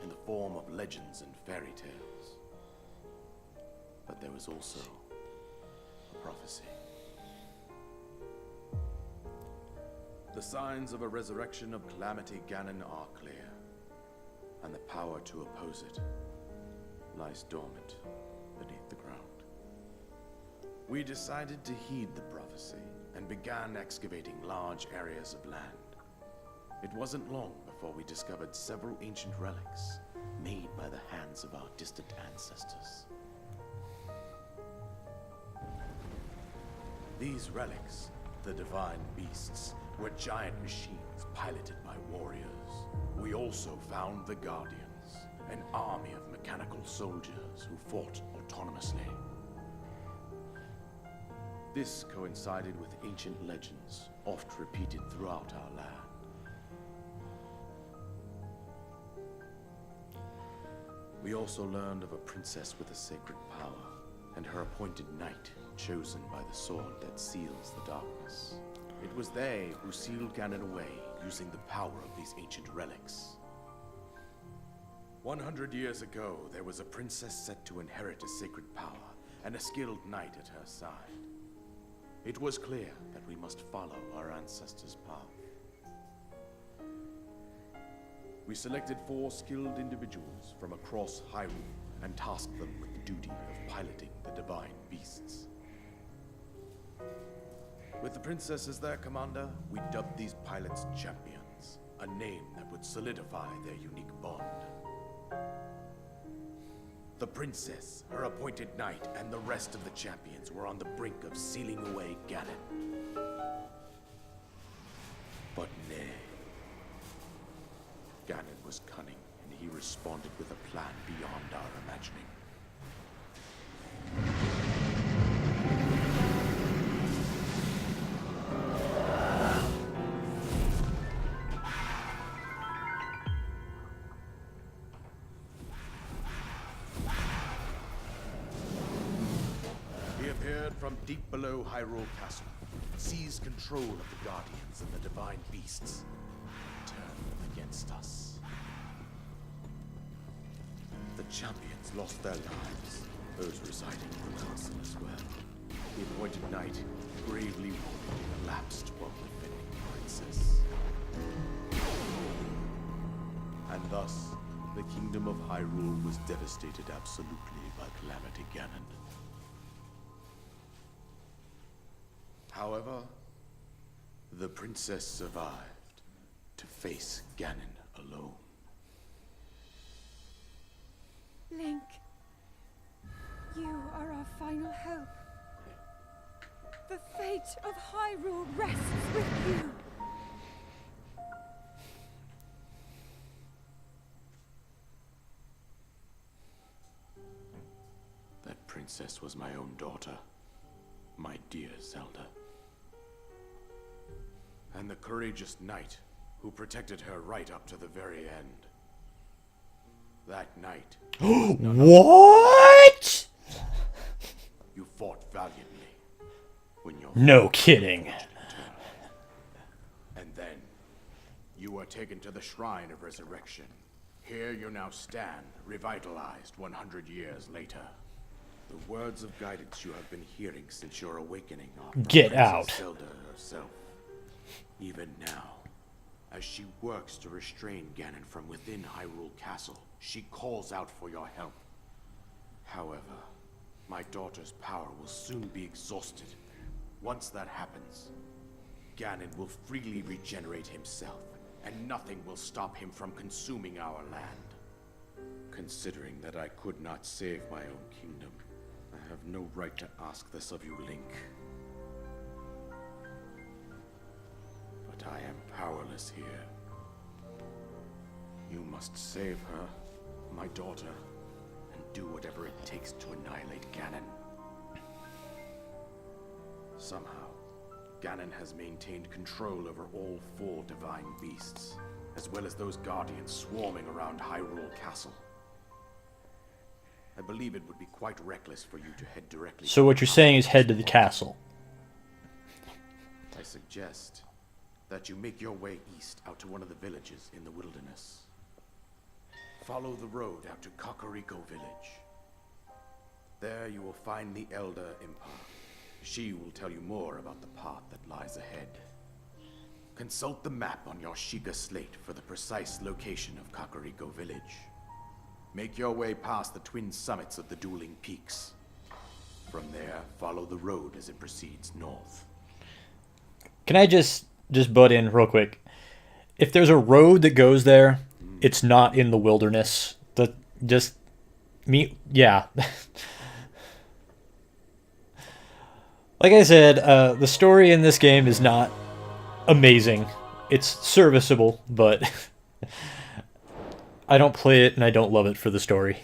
in the form of legends and fairy tales. But there was also a prophecy. The signs of a resurrection of Calamity Ganon are clear, and the power to oppose it lies dormant beneath the ground. We decided to heed the prophecy and began excavating large areas of land. It wasn't long before we discovered several ancient relics made by the hands of our distant ancestors. These relics, the divine beasts, were giant machines piloted by warriors. We also found the Guardians, an army of mechanical soldiers who fought autonomously. This coincided with ancient legends, oft repeated throughout our land. We also learned of a princess with a sacred power, and her appointed knight, chosen by the sword that seals the darkness. It was they who sealed Ganon away, using the power of these ancient relics. 100 years ago, there was a princess set to inherit a sacred power, and a skilled knight at her side. It was clear that we must follow our ancestors' path. We selected 4 skilled individuals from across Hyrule and tasked them with the duty of piloting the divine beasts. With the princess as their commander, we dubbed these pilots champions, a name that would solidify their unique bond. The princess, her appointed knight, and the rest of the champions were on the brink of sealing away Ganon. But nay. Ganon was cunning, and he responded with a plan beyond our imagining. He appeared from deep below Hyrule Castle, seized control of the Guardians and the Divine Beasts, and turned them against us. The champions lost their lives, those residing in the castle as well. The appointed knight bravely collapsed while defending the princess. And thus, the kingdom of Hyrule was devastated absolutely by Calamity Ganon. However, the princess survived to face Ganon alone. Link, you are our final hope. The fate of Hyrule rests with you. That princess was my own daughter, my dear Zelda. And the courageous knight who protected her right up to the very end. That knight. What? You fought valiantly when your No kidding. and then you were taken to the Shrine of Resurrection. Here you now stand, revitalized 100 years later. The words of guidance you have been hearing since your awakening are from Get Princess out. Zelda herself. Even now, as she works to restrain Ganon from within Hyrule Castle, she calls out for your help. However, my daughter's power will soon be exhausted. Once that happens, Ganon will freely regenerate himself, and nothing will stop him from consuming our land. Considering that I could not save my own kingdom, I have no right to ask this of you, Link. But I am powerless here. You must save her, my daughter, and do whatever it takes to annihilate Ganon. Somehow, Ganon has maintained control over all 4 divine beasts, as well as those guardians swarming around Hyrule Castle. I believe it would be quite reckless for you to head directly. So what you're saying is head to the castle. I suggest that you make your way east out to one of the villages in the wilderness. Follow the road out to Kakariko Village. There you will find the Elder Impa. She will tell you more about the path that lies ahead. Consult the map on your Sheikah slate for the precise location of Kakariko Village. Make your way past the twin summits of the dueling peaks. From there, follow the road as it proceeds north. Can I just butt in real quick? If there's a road that goes there, it's not in the wilderness. Yeah. Like I said, the story in this game is not amazing. It's serviceable, but I don't play it and I don't love it for the story.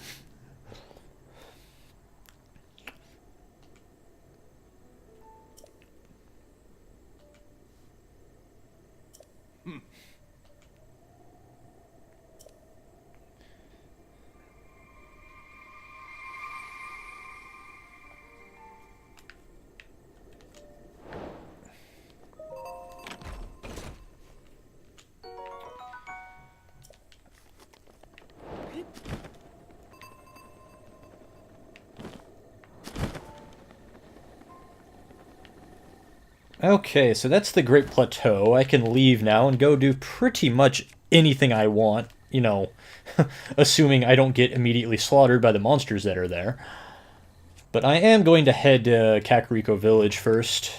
Okay, so that's the Great Plateau. I can leave now and go do pretty much anything I want, you know, assuming I don't get immediately slaughtered by the monsters that are there. But I am going to head to Kakariko Village first.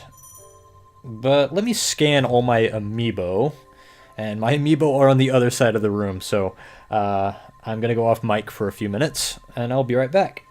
But let me scan all my amiibo. And my amiibo are on the other side of the room, so I'm going to go off mic for a few minutes, and I'll be right back.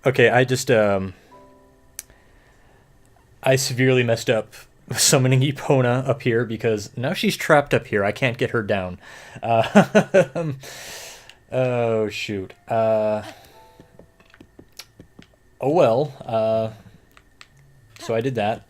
Okay, I severely messed up summoning Epona up here because now she's trapped up here. I can't get her down. Oh, shoot. Oh, well. So I did that.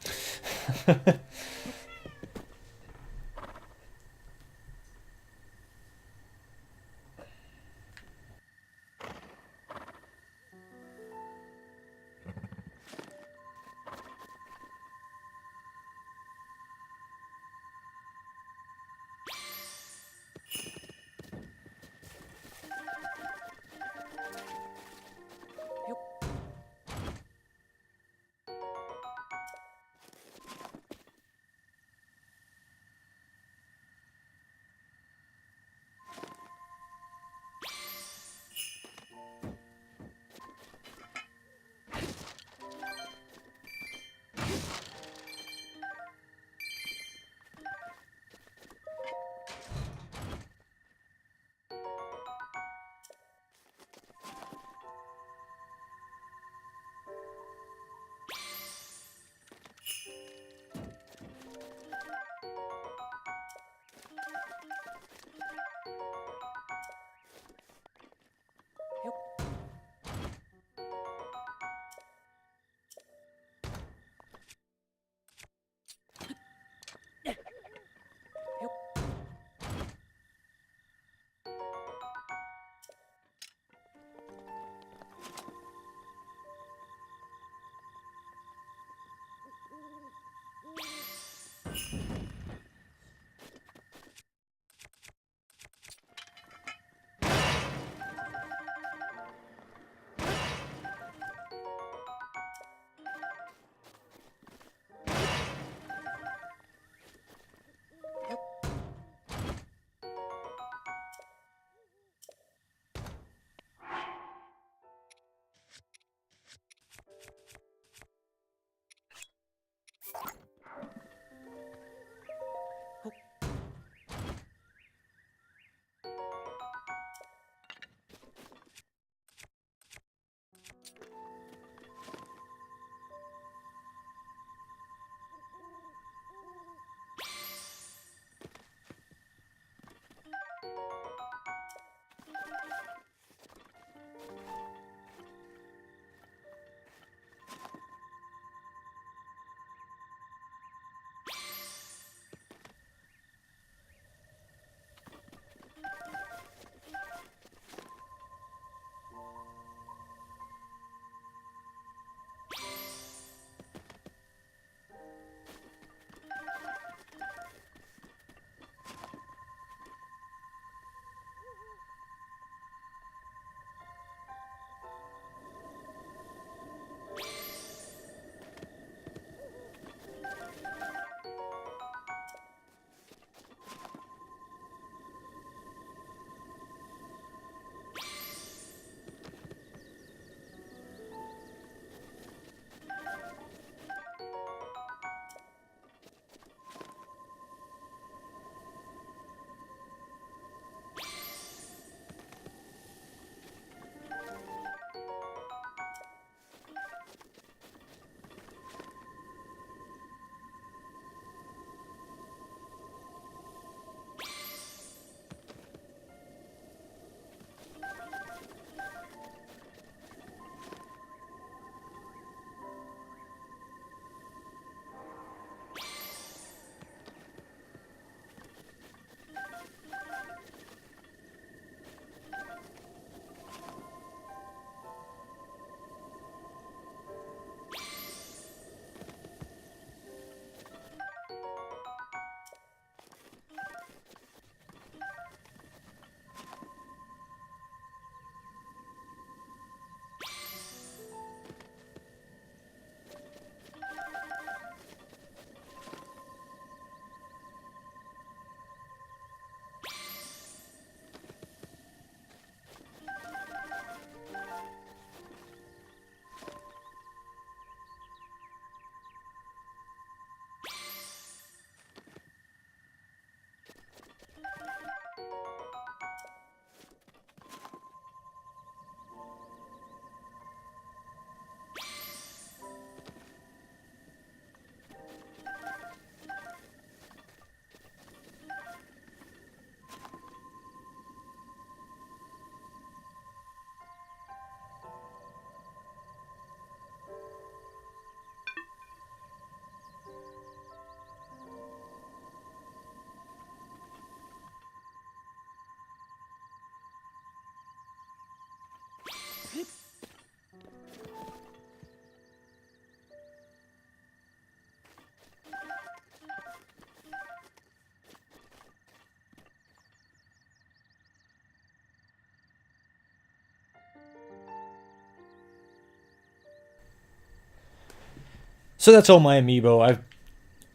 So that's all my amiibo. I've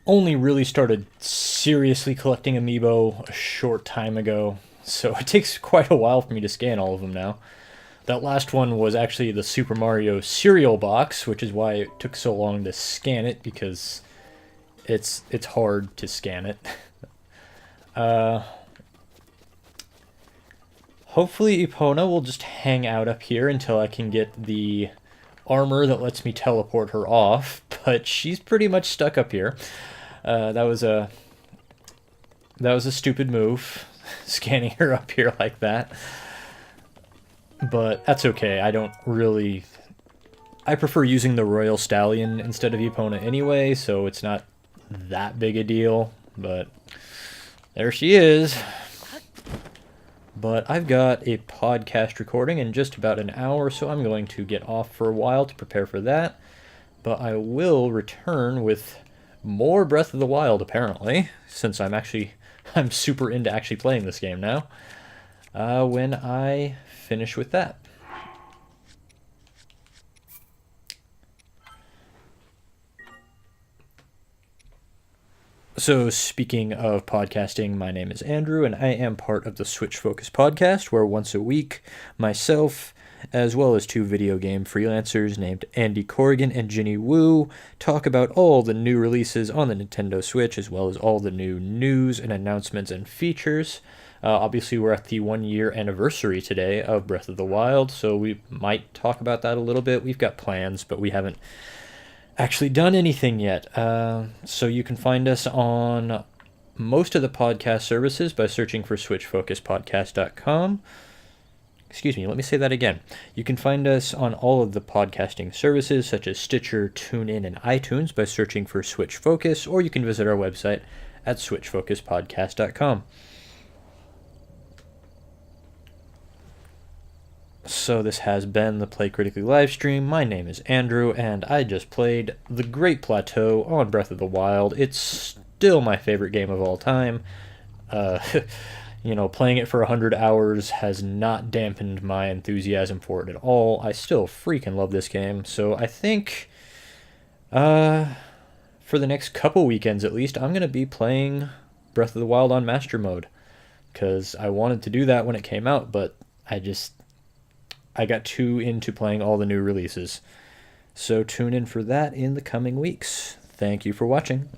only really started seriously collecting amiibo a short time ago, so it takes quite a while for me to scan all of them now. That last one was actually the Super Mario cereal box, which is why it took so long to scan it, because it's hard to scan it. Hopefully Epona will just hang out up here until I can get the armor that lets me teleport her off, but she's pretty much stuck up here. That was a stupid move, scanning her up here like that. But that's okay. I prefer using the Royal Stallion instead of Epona anyway, so it's not that big a deal. But there she is. But I've got a podcast recording in just about an hour, so I'm going to get off for a while to prepare for that. But I will return with more Breath of the Wild, apparently, since I'm super into actually playing this game now, when I finish with that. So, speaking of podcasting, my name is Andrew, and I am part of the Switch Focus podcast, where once a week, myself, as well as two video game freelancers named Andy Corrigan and Ginny Wu, talk about all the new releases on the Nintendo Switch, as well as all the new news and announcements and features. Obviously, we're at the 1-year anniversary today of Breath of the Wild, so we might talk about that a little bit. We've got plans, but we haven't actually done anything yet. So you can find us on most of the podcast services by searching for switchfocuspodcast.com. Excuse me, let me say that again. You can find us on all of the podcasting services such as Stitcher, TuneIn, and iTunes by searching for Switch Focus, or you can visit our website at switchfocuspodcast.com. So this has been the Play Critically livestream. My name is Andrew, and I just played The Great Plateau on Breath of the Wild. It's still my favorite game of all time. Playing it for 100 hours has not dampened my enthusiasm for it at all. I still freaking love this game. So I think, for the next couple weekends at least, I'm going to be playing Breath of the Wild on Master Mode. Because I wanted to do that when it came out, but I got too into playing all the new releases. So tune in for that in the coming weeks. Thank you for watching.